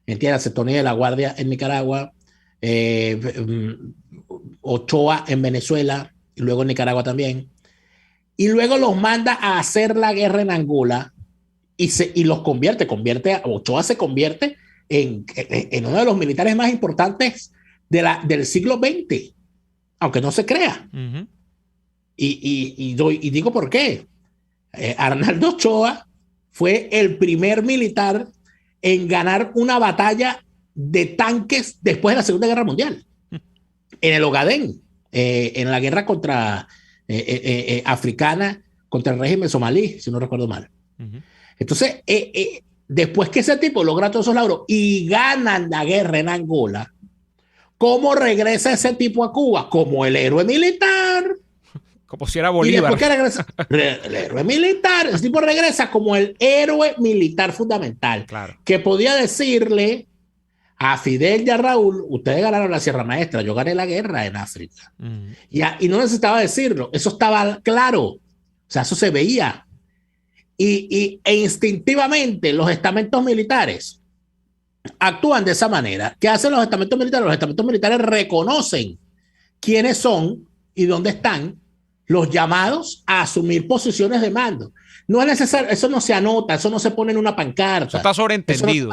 [SPEAKER 1] Entiéndase, Tony de la Guardia en Nicaragua, Ochoa en Venezuela, y luego en Nicaragua también. Y luego los manda a hacer la guerra en Angola y los convierte, Ochoa se convierte en uno de los militares más importantes del siglo XX. Aunque no se crea. Y digo por qué. Arnaldo Ochoa fue el primer militar en ganar una batalla de tanques después de la Segunda Guerra Mundial. En el Ogadén, en la guerra contra africana contra el régimen somalí, si no recuerdo mal. Entonces, después que ese tipo logra todos esos logros y ganan la guerra en Angola, ¿cómo regresa ese tipo a Cuba? Como el héroe militar.
[SPEAKER 2] Como si era Bolívar.
[SPEAKER 1] ¿Y después qué regresa? El héroe militar. Ese tipo regresa como el héroe militar fundamental.
[SPEAKER 2] Claro.
[SPEAKER 1] Que podía decirle a Fidel y a Raúl, ustedes ganaron la Sierra Maestra, yo gané la guerra en África. Y no necesitaba decirlo. Eso estaba claro. sea, eso se veía. E instintivamente los estamentos militares actúan de esa manera. ¿Qué hacen los estamentos militares? Los estamentos militares reconocen quiénes son y dónde están los llamados a asumir posiciones de mando. No es necesario, eso no se anota, eso no se pone en una pancarta.
[SPEAKER 2] Eso está sobreentendido.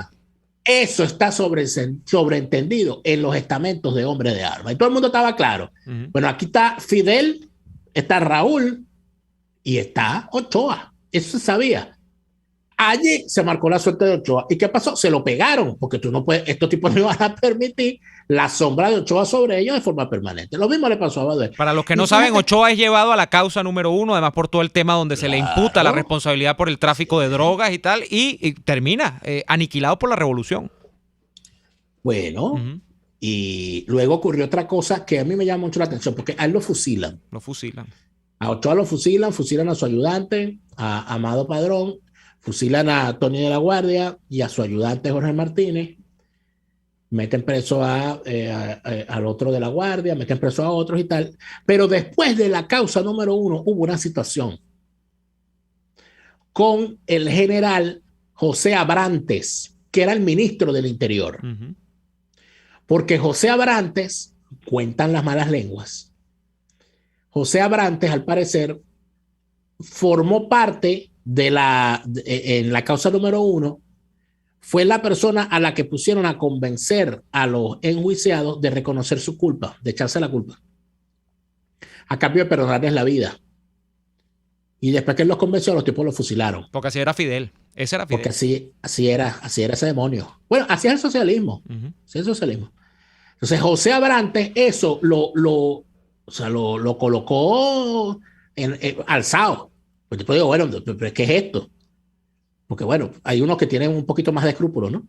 [SPEAKER 1] Eso está sobreentendido en los estamentos de hombres de armas. Y todo el mundo estaba claro. Bueno, aquí está Fidel, está Raúl y está Ochoa. Eso se sabía. Allí se marcó la suerte de Ochoa. ¿Y qué pasó? Se lo pegaron, porque tú no puedes, estos tipos no van a permitir la sombra de Ochoa sobre ellos de forma permanente. Lo mismo le pasó a Baduel.
[SPEAKER 2] Para los que no saben, Ochoa es llevado a la causa número 1, además por todo el tema donde se le imputa la responsabilidad por el tráfico de drogas y tal, y termina aniquilado por la revolución.
[SPEAKER 1] Bueno, y luego ocurrió otra cosa que a mí me llama mucho la atención, porque a él lo fusilan.
[SPEAKER 2] Lo fusilan.
[SPEAKER 1] A Ochoa lo fusilan a su ayudante, a Amado Padrón, fusilan a Tony de la Guardia y a su ayudante Jorge Martínez, meten preso al otro de la Guardia, meten preso a otros y tal. Pero después de la causa número 1 hubo una situación con el general José Abrantes, que era el ministro del Interior. Porque José Abrantes, cuentan las malas lenguas, José Abrantes, al parecer, formó parte en la causa número 1, fue la persona a la que pusieron a convencer a los enjuiciados de reconocer su culpa, de echarse la culpa, a cambio de perdonarles la vida. Y después que él los convenció, los tipos los fusilaron.
[SPEAKER 2] Porque así era Fidel. Ese era Fidel.
[SPEAKER 1] Porque así era ese demonio. Bueno, así es el socialismo. Así es el socialismo. Entonces, José Abrantes, eso lo colocó alzado. Pues después digo, bueno, ¿pero qué es esto? Porque bueno, hay unos que tienen un poquito más de escrúpulos, ¿no?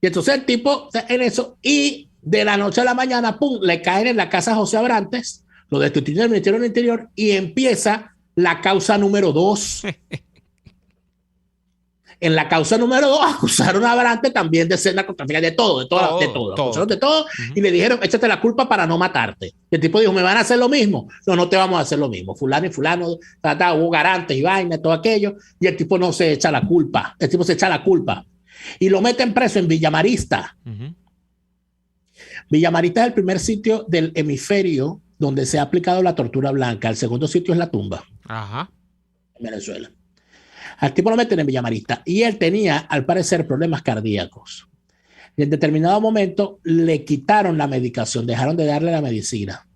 [SPEAKER 1] Y entonces el tipo en eso, y de la noche a la mañana, pum, le caen en la casa a José Abrantes, lo destituyen del Ministerio del Interior y empieza la causa número 2. En la causa número 2 acusaron a Abrantes también de ser narcotraficante, de todo. Acusaron de todo y le dijeron, échate la culpa para no matarte. Y el tipo dijo, ¿me van a hacer lo mismo? No te vamos a hacer lo mismo. Fulano y fulano, hubo garantes y vaina, todo aquello. Y el tipo no se echa la culpa. El tipo se echa la culpa. Y lo meten preso en Villamarista. Villamarista es el primer sitio del hemisferio donde se ha aplicado la tortura blanca. El segundo sitio es La Tumba. En Venezuela. Al tipo lo meten en Villamarista y él tenía, al parecer, problemas cardíacos. Y en determinado momento le quitaron la medicación, dejaron de darle la medicina.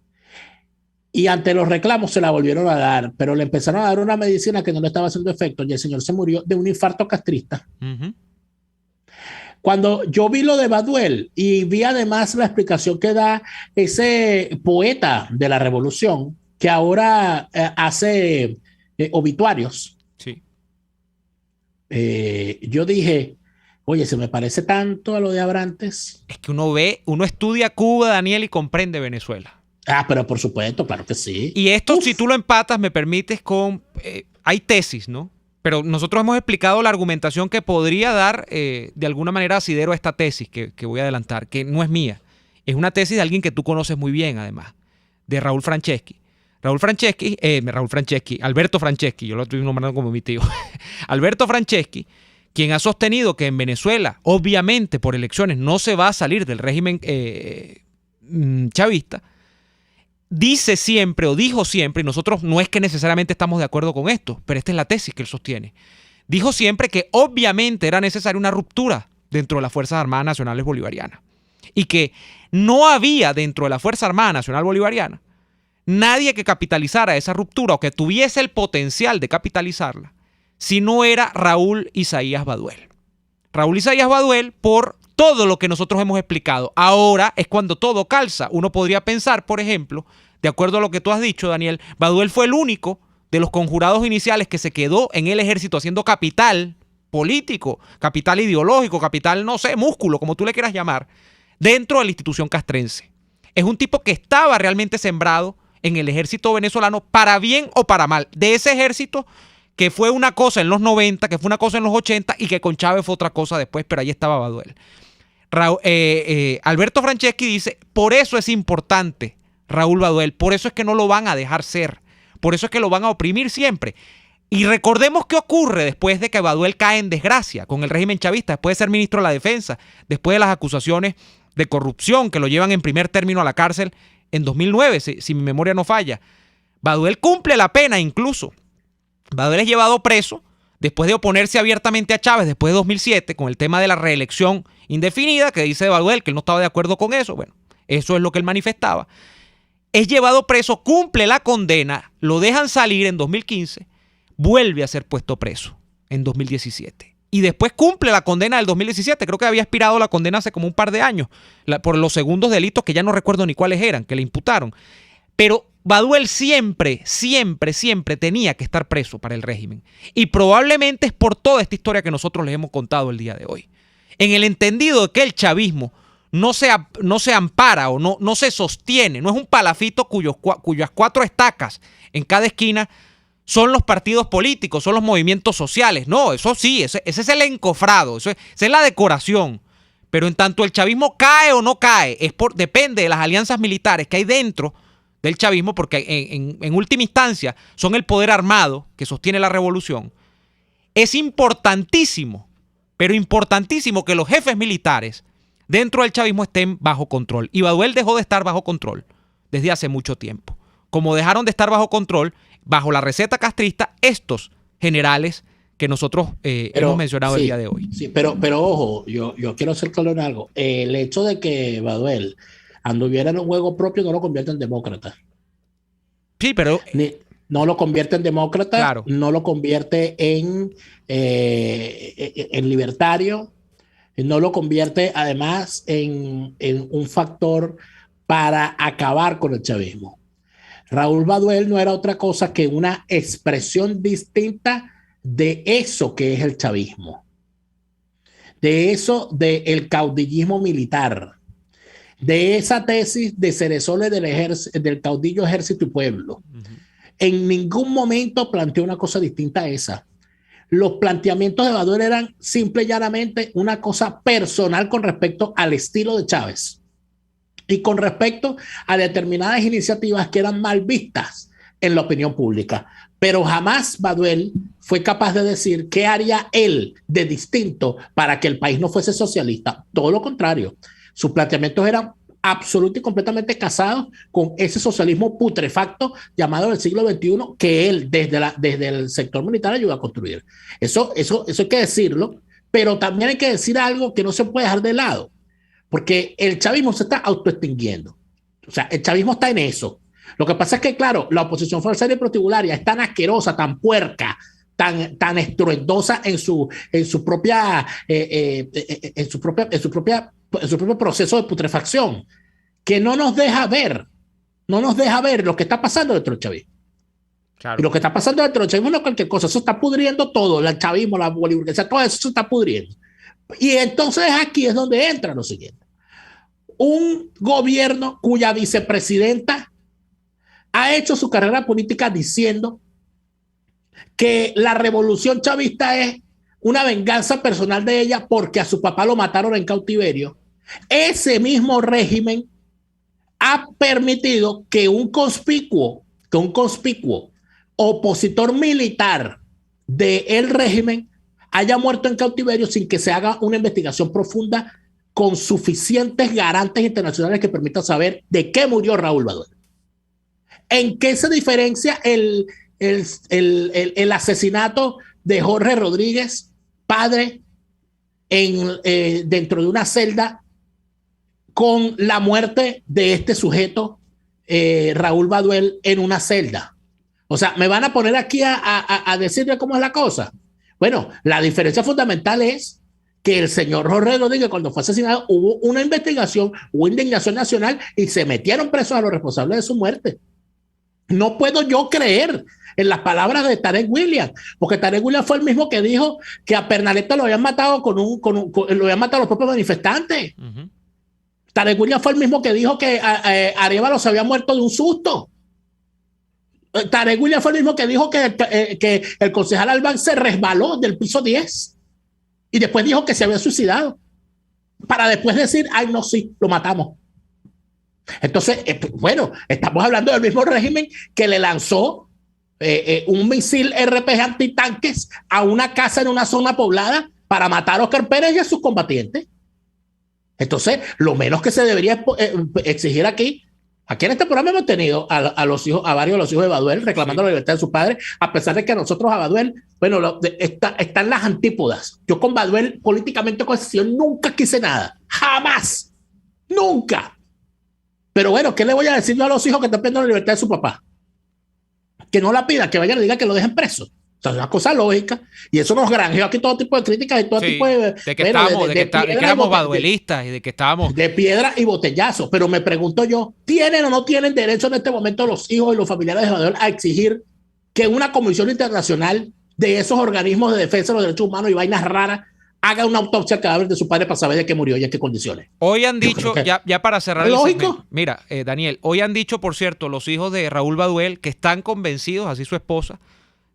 [SPEAKER 1] Y ante los reclamos se la volvieron a dar, pero le empezaron a dar una medicina que no le estaba haciendo efecto y el señor se murió de un infarto castrista. Cuando yo vi lo de Baduel y vi además la explicación que da ese poeta de la revolución que ahora hace obituarios, yo dije, oye, se me parece tanto a lo de Abrantes.
[SPEAKER 2] Es que uno estudia Cuba, Daniel, y comprende Venezuela.
[SPEAKER 1] Pero por supuesto, claro que sí.
[SPEAKER 2] Y esto, si tú lo empatas, me permites con... hay tesis, ¿no? Pero nosotros hemos explicado la argumentación que podría dar de alguna manera asidero a esta tesis que voy a adelantar, que no es mía. Es una tesis de alguien que tú conoces muy bien, además, de Raúl Franceschi. Alberto Franceschi, yo lo estoy nombrando como mi tío. Alberto Franceschi, quien ha sostenido que en Venezuela, obviamente por elecciones, no se va a salir del régimen chavista, dice siempre o dijo siempre, y nosotros no es que necesariamente estamos de acuerdo con esto, pero esta es la tesis que él sostiene, dijo siempre que obviamente era necesaria una ruptura dentro de las Fuerzas Armadas Nacionales Bolivarianas y que no había dentro de la Fuerza Armada Nacional Bolivariana nadie que capitalizara esa ruptura o que tuviese el potencial de capitalizarla si no era Raúl Isaías Baduel. Raúl Isaías Baduel, por todo lo que nosotros hemos explicado. Ahora es cuando todo calza. Uno podría pensar, por ejemplo, de acuerdo a lo que tú has dicho, Daniel, Baduel fue el único de los conjurados iniciales que se quedó en el ejército haciendo capital político, capital ideológico, capital, no sé, músculo, como tú le quieras llamar, dentro de la institución castrense. Es un tipo que estaba realmente sembrado en el ejército venezolano, para bien o para mal. De ese ejército que fue una cosa en los 90, que fue una cosa en los 80 y que con Chávez fue otra cosa después, pero ahí estaba Baduel. Alberto Franceschi dice, por eso es importante Raúl Baduel, por eso es que no lo van a dejar ser, Por eso es que lo van a oprimir siempre. Y recordemos qué ocurre después de que Baduel cae en desgracia con el régimen chavista, después de ser ministro de la Defensa, después de las acusaciones de corrupción que lo llevan en primer término a la cárcel en 2009, si mi memoria no falla. Baduel cumple la pena incluso. Baduel es llevado preso después de oponerse abiertamente a Chávez después de 2007 con el tema de la reelección indefinida, que dice Baduel que él no estaba de acuerdo con eso. Bueno, eso es lo que él manifestaba. Es llevado preso, cumple la condena, lo dejan salir en 2015, vuelve a ser puesto preso en 2017. Y después cumple la condena del 2017. Creo que había expirado la condena hace como un par de años por los segundos delitos que ya no recuerdo ni cuáles eran, que le imputaron. Pero Baduel siempre tenía que estar preso para el régimen. Y probablemente es por toda esta historia que nosotros les hemos contado el día de hoy. En el entendido de que el chavismo no se ampara o no se sostiene, no es un palafito cuyas 4 estacas en cada esquina son los partidos políticos, son los movimientos sociales. No, eso sí, ese es el encofrado, esa es la decoración. Pero en tanto el chavismo cae o no cae, depende de las alianzas militares que hay dentro del chavismo, porque en última instancia son el poder armado que sostiene la revolución. Es importantísimo, pero importantísimo que los jefes militares dentro del chavismo estén bajo control. Y Baduel dejó de estar bajo control desde hace mucho tiempo. Como dejaron de estar bajo control, bajo la receta castrista, estos generales que nosotros hemos mencionado el día de hoy.
[SPEAKER 1] Sí, pero ojo, yo quiero ser claro en algo. El hecho de que Baduel anduviera en un juego propio no lo convierte en demócrata.
[SPEAKER 2] Sí, pero...
[SPEAKER 1] No lo convierte en demócrata,
[SPEAKER 2] claro.
[SPEAKER 1] No lo convierte en libertario, no lo convierte además en un factor para acabar con el chavismo. Raúl Baduel no era otra cosa que una expresión distinta de eso que es el chavismo, de eso del caudillismo militar, de esa tesis de Cerezoles del caudillo ejército y pueblo. En ningún momento planteó una cosa distinta a esa. Los planteamientos de Baduel eran simple y llanamente una cosa personal con respecto al estilo de Chávez y con respecto a determinadas iniciativas que eran mal vistas en la opinión pública. Pero jamás Baduel fue capaz de decir qué haría él de distinto para que el país no fuese socialista. Todo lo contrario. Sus planteamientos eran absolutamente y completamente casados con ese socialismo putrefacto llamado del siglo XXI que él desde el sector militar ayudó a construir. Eso hay que decirlo, pero también hay que decir algo que no se puede dejar de lado, porque el chavismo se está autoextinguiendo. O sea, el chavismo está en eso. Lo que pasa es que, claro, la oposición falsaria y protibularia es tan asquerosa, tan puerca, tan estruendosa en su propio proceso de putrefacción, que no nos deja ver lo que está pasando dentro del chavismo. Claro. Y lo que está pasando dentro del chavismo no es cualquier cosa, eso está pudriendo todo, el chavismo, la boliburguesa, todo eso se está pudriendo. Y entonces aquí es donde entra lo siguiente. Un gobierno cuya vicepresidenta ha hecho su carrera política diciendo que la revolución chavista es una venganza personal de ella porque a su papá lo mataron en cautiverio. Ese mismo régimen ha permitido que un conspicuo opositor militar del régimen haya muerto en cautiverio sin que se haga una investigación profunda con suficientes garantes internacionales que permitan saber de qué murió Raúl Baduel. ¿En qué se diferencia el asesinato de Jorge Rodríguez, padre, dentro de una celda, con la muerte de este sujeto, Raúl Baduel, en una celda? O sea, ¿me van a poner aquí a decirle cómo es la cosa? Bueno, la diferencia fundamental es que el señor Jorge Rodríguez, cuando fue asesinado, hubo una investigación, hubo indignación nacional y se metieron presos a los responsables de su muerte. No puedo yo creer en las palabras de Tarek Williams, porque Tarek Williams fue el mismo que dijo que a Pernaleta lo habían matado lo habían matado los propios manifestantes. Uh-huh. Tarek Williams fue el mismo que dijo que Arévalo se había muerto de un susto. Tarek Williams fue el mismo que dijo que el concejal Albán se resbaló del piso 10 y después dijo que se había suicidado, para después decir, ay no, sí, lo matamos. Entonces, bueno, estamos hablando del mismo régimen que le lanzó un misil RPG antitanques a una casa en una zona poblada para matar a Oscar Pérez y a sus combatientes. Entonces, lo menos que se debería exigir aquí en este programa hemos tenido a varios de los hijos de Baduel reclamando la libertad de sus padres, a pesar de que a nosotros a Baduel, bueno, están las antípodas. Yo con Baduel políticamente nunca quise nada, jamás, nunca. Pero bueno, ¿qué le voy a decir yo a los hijos que están pidiendo la libertad de su papá? Que no la pidan, que vayan y digan que lo dejen preso. O sea, es una cosa lógica. Y eso nos granjeó aquí todo tipo de críticas y todo tipo de...
[SPEAKER 2] De que éramos baduelistas y de que estábamos...
[SPEAKER 1] De piedra y botellazos. Pero me pregunto yo, ¿tienen o no tienen derecho en este momento los hijos y los familiares de Baduel a exigir que una comisión internacional de esos organismos de defensa de los derechos humanos y vainas raras haga una autopsia al cadáver de su padre para saber de qué murió y en qué condiciones?
[SPEAKER 2] Hoy han dicho, ya para cerrar el
[SPEAKER 1] segmento,
[SPEAKER 2] mira, Daniel, hoy han dicho, por cierto, los hijos de Raúl Baduel, que están convencidos, así su esposa,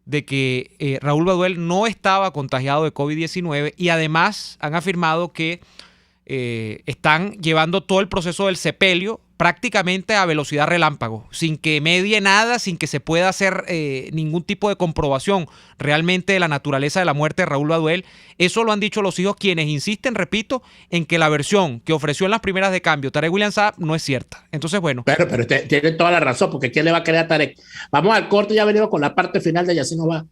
[SPEAKER 2] de que Raúl Baduel no estaba contagiado de COVID-19 y además han afirmado que están llevando todo el proceso del sepelio prácticamente a velocidad relámpago, sin que medie nada, sin que se pueda hacer ningún tipo de comprobación realmente de la naturaleza de la muerte de Raúl Baduel. Eso lo han dicho los hijos, quienes insisten, repito, en que la versión que ofreció en las primeras de cambio Tarek William Saab no es cierta. Entonces, bueno.
[SPEAKER 1] Pero tiene toda la razón, porque ¿quién le va a creer a Tarek? Vamos al corte, ya venimos con la parte final de Y Así Nos Va.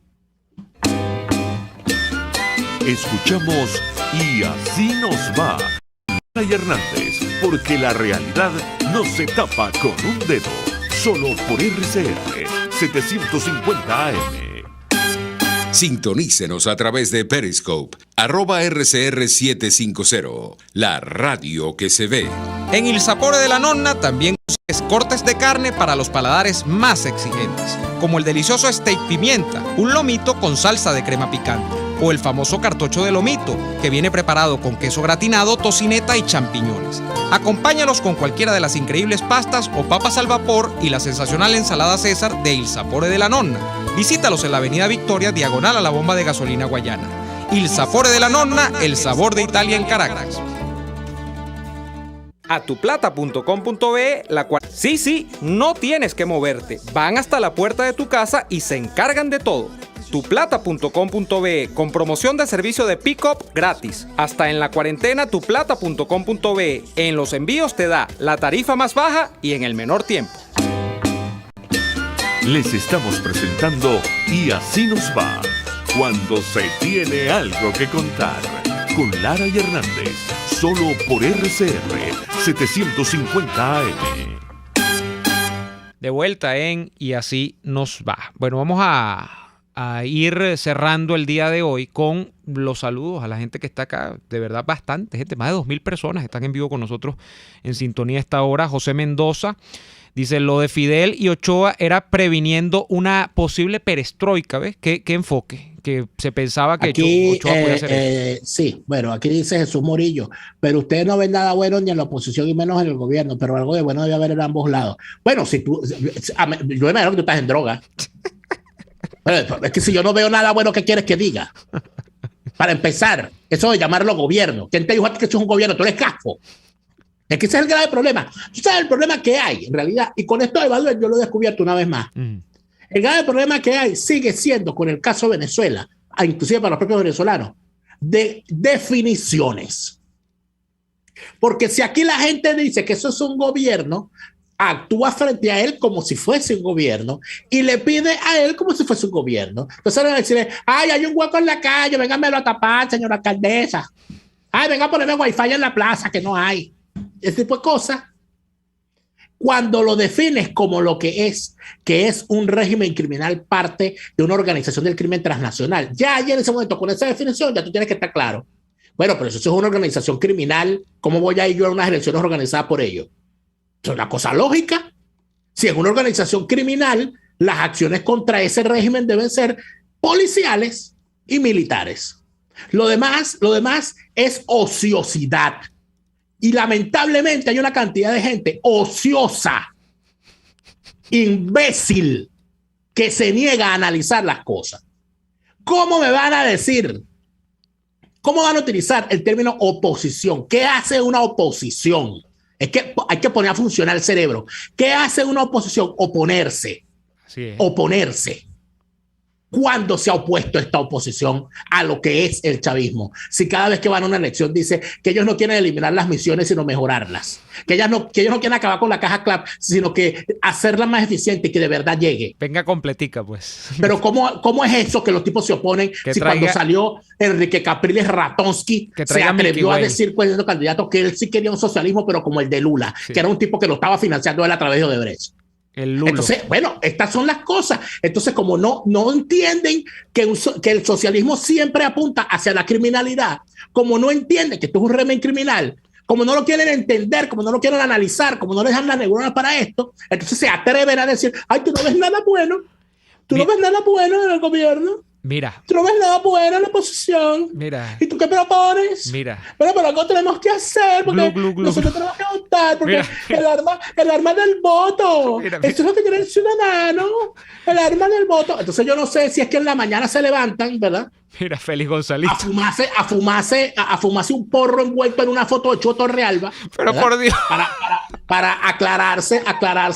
[SPEAKER 3] Escuchamos Y Así Nos Va. Y Hernández, porque la realidad no se tapa con un dedo. Solo por RCR 750 AM.
[SPEAKER 4] Sintonícenos a través de Periscope, @RCR750, la radio que se ve.
[SPEAKER 5] En Il Sapore de la Nonna también es cortes de carne para los paladares más exigentes, como el delicioso steak pimienta, un lomito con salsa de crema picante, o el famoso cartocho de lomito, que viene preparado con queso gratinado, tocineta y champiñones. Acompáñalos con cualquiera de las increíbles pastas o papas al vapor y la sensacional ensalada César de Il Sapore de la Nonna. Visítalos en la avenida Victoria, diagonal a la bomba de gasolina Guayana. Il Sapore de la Nonna, el sabor de Italia en Caracas. Atuplata.com.be, la cual... Sí, no tienes que moverte. Van hasta la puerta de tu casa y se encargan de todo. Tuplata.com.be, con promoción de servicio de pick-up gratis. Hasta en la cuarentena, tuplata.com.be. En los envíos te da la tarifa más baja y en el menor tiempo.
[SPEAKER 3] Les estamos presentando Y Así Nos Va, cuando se tiene algo que contar, con Lara y Hernández, solo por RCR 750 AM.
[SPEAKER 2] De vuelta en Y Así Nos Va. Bueno, vamos a ir cerrando el día de hoy con los saludos a la gente que está acá. De verdad, bastante gente, más de 2,000 personas están en vivo con nosotros en sintonía a esta hora. José Mendoza dice, lo de Fidel y Ochoa era previniendo una posible perestroika, ¿ves? ¿Qué enfoque? Que se pensaba que
[SPEAKER 1] aquí,
[SPEAKER 2] Ochoa podía hacer eso.
[SPEAKER 1] Sí, bueno, aquí dice Jesús Morillo, pero ustedes no ven nada bueno ni en la oposición y menos en el gobierno, pero algo de bueno debe haber en ambos lados. Bueno, si tú, yo me imagino que tú estás en droga. Es que si yo no veo nada bueno, ¿qué quieres que diga? Para empezar, eso de llamarlo gobierno. ¿Quién te dijo a ti que eso es un gobierno? Tú eres gafo. Es que ese es el grave problema. Tú sabes el problema que hay, en realidad, y con esto de Baduel yo lo he descubierto una vez más. El grave problema que hay sigue siendo, con el caso de Venezuela, inclusive para los propios venezolanos, de definiciones. Porque si aquí la gente dice que eso es un gobierno, actúa frente a él como si fuese un gobierno y le pide a él como si fuese un gobierno. Entonces van a decirle, ay, hay un hueco en la calle, véngamelo a tapar, señora alcaldesa. Ay, venga a ponerme wifi en la plaza, que no hay. Ese tipo de cosas. Cuando lo defines como lo que es un régimen criminal parte de una organización del crimen transnacional, ya en ese momento, con esa definición, ya tú tienes que estar claro. Bueno, pero si eso es una organización criminal, ¿cómo voy a ir yo a unas elecciones organizadas por ellos? Es una cosa lógica. Si es una organización criminal, las acciones contra ese régimen deben ser policiales y militares. Lo demás es ociosidad. Y lamentablemente hay una cantidad de gente ociosa, imbécil, que se niega a analizar las cosas. ¿Cómo me van a decir? ¿Cómo van a utilizar el término oposición? ¿Qué hace una oposición? Es que hay que poner a funcionar el cerebro. ¿Qué hace una oposición? Oponerse.
[SPEAKER 2] Así es.
[SPEAKER 1] Oponerse. ¿Cuándo se ha opuesto esta oposición a lo que es el chavismo? Si cada vez que van a una elección dice que ellos no quieren eliminar las misiones, sino mejorarlas. Que ellos no quieren acabar con la caja CLAP, sino que hacerla más eficiente y que de verdad llegue.
[SPEAKER 2] Venga completica, pues.
[SPEAKER 1] Pero ¿cómo es eso que los tipos se oponen? Si cuando salió Enrique Capriles Ratonsky se atrevió a decir, pues, el candidato, que él sí quería un socialismo, pero como el de Lula, que era un tipo que lo estaba financiando él a través de Odebrecht. Entonces, bueno, estas son las cosas. Entonces, como no entienden que el socialismo siempre apunta hacia la criminalidad, como no entienden que esto es un régimen criminal, como no lo quieren entender, como no lo quieren analizar, como no les dan las neuronas para esto, entonces se atreven a decir, ay, tú no ves nada bueno, no ves nada bueno en el gobierno.
[SPEAKER 2] Mira.
[SPEAKER 1] Tú no ves nada bueno en la oposición.
[SPEAKER 2] Mira.
[SPEAKER 1] ¿Y tú qué propones?
[SPEAKER 2] Mira.
[SPEAKER 1] Bueno, pero algo tenemos que hacer porque nosotros tenemos que votar porque el arma del voto. Esto es lo que quiere el ciudadano. El arma del voto. Entonces yo no sé si es que en la mañana se levantan, ¿verdad?
[SPEAKER 2] Mira, Félix González.
[SPEAKER 1] A fumarse un porro envuelto en una foto de Choto Realba.
[SPEAKER 2] Pero ¿verdad? Por Dios.
[SPEAKER 1] Para aclararse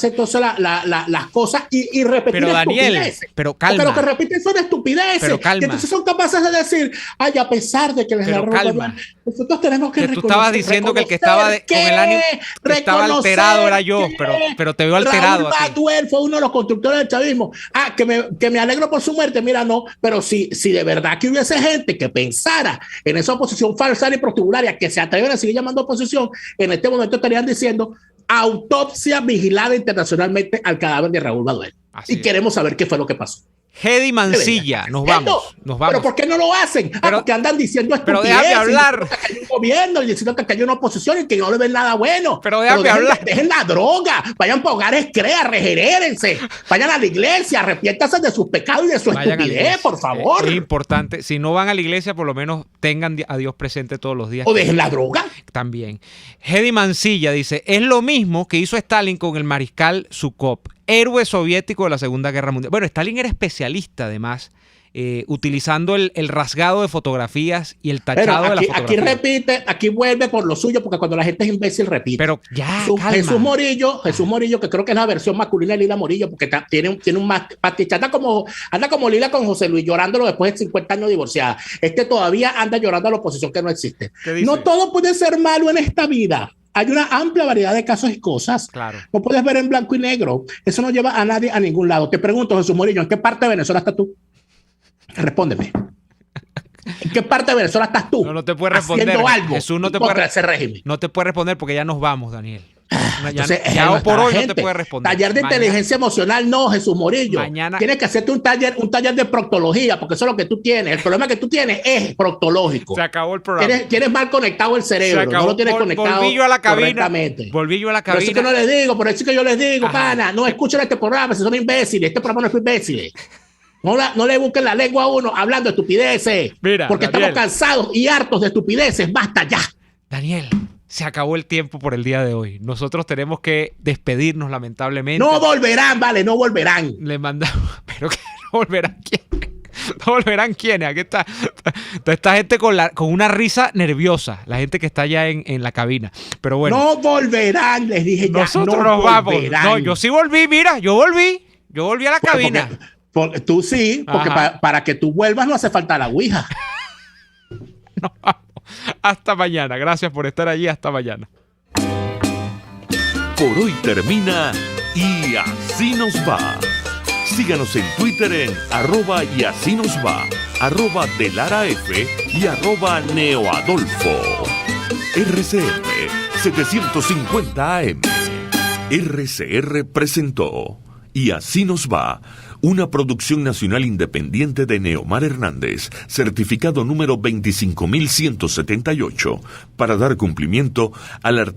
[SPEAKER 1] entonces las cosas y repetir.
[SPEAKER 2] Pero Daniel, pero calma.
[SPEAKER 1] Porque lo que repiten son estupideces.
[SPEAKER 2] Pero calma.
[SPEAKER 1] Y entonces son capaces de decir, ay, a pesar de que les
[SPEAKER 2] pero calma.
[SPEAKER 1] Nosotros tenemos que
[SPEAKER 2] tú estabas diciendo que el que estaba con el ánimo que estaba alterado era yo, pero te veo alterado.
[SPEAKER 1] Raúl Baduel fue uno de los constructores del chavismo. Que me alegro por su muerte. Mira, no, pero si de verdad que hubiese gente que pensara en esa oposición falsa y prostibularia, que se atreven a seguir llamando oposición, en este momento estarían diciendo autopsia vigilada internacionalmente al cadáver de Raúl Baduel. Y queremos saber qué fue lo que pasó.
[SPEAKER 2] Hedy Mancilla, nos vamos.
[SPEAKER 1] ¿Pero por qué no lo hacen? Porque andan diciendo estupideces.
[SPEAKER 2] Pero déjame hablar.
[SPEAKER 1] Que hay un gobierno y diciendo que hay una oposición y que no le ven nada bueno.
[SPEAKER 2] Pero déjame hablar.
[SPEAKER 1] Dejen la droga, vayan para hogares CREA, regenérense, vayan a la iglesia, arrepiéntanse de sus pecados y de su estupidez, por favor.
[SPEAKER 2] Es importante, si no van a la iglesia, por lo menos tengan a Dios presente todos los días.
[SPEAKER 1] O dejen la droga.
[SPEAKER 2] También. Hedy Mancilla dice, es lo mismo que hizo Stalin con el mariscal Zhukov, héroe soviético de la Segunda Guerra Mundial. Bueno, Stalin era especialista, además, utilizando el rasgado de fotografías y el tachado de la fotografía. Aquí
[SPEAKER 1] repite, aquí vuelve por lo suyo, porque cuando la gente es imbécil repite.
[SPEAKER 2] Pero ya,
[SPEAKER 1] Jesús Morillo, que creo que es la versión masculina de Lila Morillo, porque tiene un pastiche, anda como Lila con José Luis, llorándolo después de 50 años divorciada. Todavía anda llorando a la oposición que no existe. No todo puede ser malo en esta vida. Hay una amplia variedad de casos y cosas.
[SPEAKER 2] Claro.
[SPEAKER 1] No puedes ver en blanco y negro. Eso no lleva a nadie a ningún lado. Te pregunto, Jesús Morillo, ¿en qué parte de Venezuela estás tú? Respóndeme. ¿En qué parte de Venezuela estás tú?
[SPEAKER 2] No te puede responder.
[SPEAKER 1] Haciendo algo
[SPEAKER 2] Jesús no te
[SPEAKER 1] contra ese régimen.
[SPEAKER 2] No te puede responder porque ya nos vamos, Daniel.
[SPEAKER 1] Entonces,
[SPEAKER 2] ya por hoy no te puede responder.
[SPEAKER 1] Taller de inteligencia emocional, no, Jesús Morillo.
[SPEAKER 2] Mañana
[SPEAKER 1] tienes que hacerte un taller de proctología, porque eso es lo que tú tienes. El problema que tú tienes es proctológico.
[SPEAKER 2] Se acabó el programa.
[SPEAKER 1] Tienes mal conectado el cerebro. No lo tienes conectado
[SPEAKER 2] volví yo a la cabina.
[SPEAKER 1] Correctamente.
[SPEAKER 2] Volví yo a la cabina.
[SPEAKER 1] Por eso que no les digo, por eso que yo les digo, pana, no escuchen este programa, si son imbéciles. Este programa no es imbéciles. No le busquen la lengua a uno hablando de estupideces.
[SPEAKER 2] Mira,
[SPEAKER 1] porque
[SPEAKER 2] Daniel,
[SPEAKER 1] estamos cansados y hartos de estupideces. Basta ya.
[SPEAKER 2] Daniel, se acabó el tiempo por el día de hoy. Nosotros tenemos que despedirnos, lamentablemente.
[SPEAKER 1] No volverán, vale, no volverán.
[SPEAKER 2] Le mandamos, pero que no volverán quiénes. No volverán quiénes. Aquí está esta gente con una risa nerviosa. La gente que está allá en la cabina. Pero bueno.
[SPEAKER 1] No volverán, les dije ya.
[SPEAKER 2] Nosotros no nos vamos. No, yo sí volví, mira, yo volví a la cabina.
[SPEAKER 1] Porque tú sí, porque para que tú vuelvas no hace falta la ouija.
[SPEAKER 2] Nos vamos. Hasta mañana. Gracias por estar allí. Hasta mañana.
[SPEAKER 3] Por hoy termina Y Así Nos Va. Síganos en Twitter en @y así nos va, @delaraf y @neoadolfo. RCR 750 AM. RCR presentó Y Así Nos Va, una producción nacional independiente de Neomar Hernández, certificado número 25178, para dar cumplimiento al artículo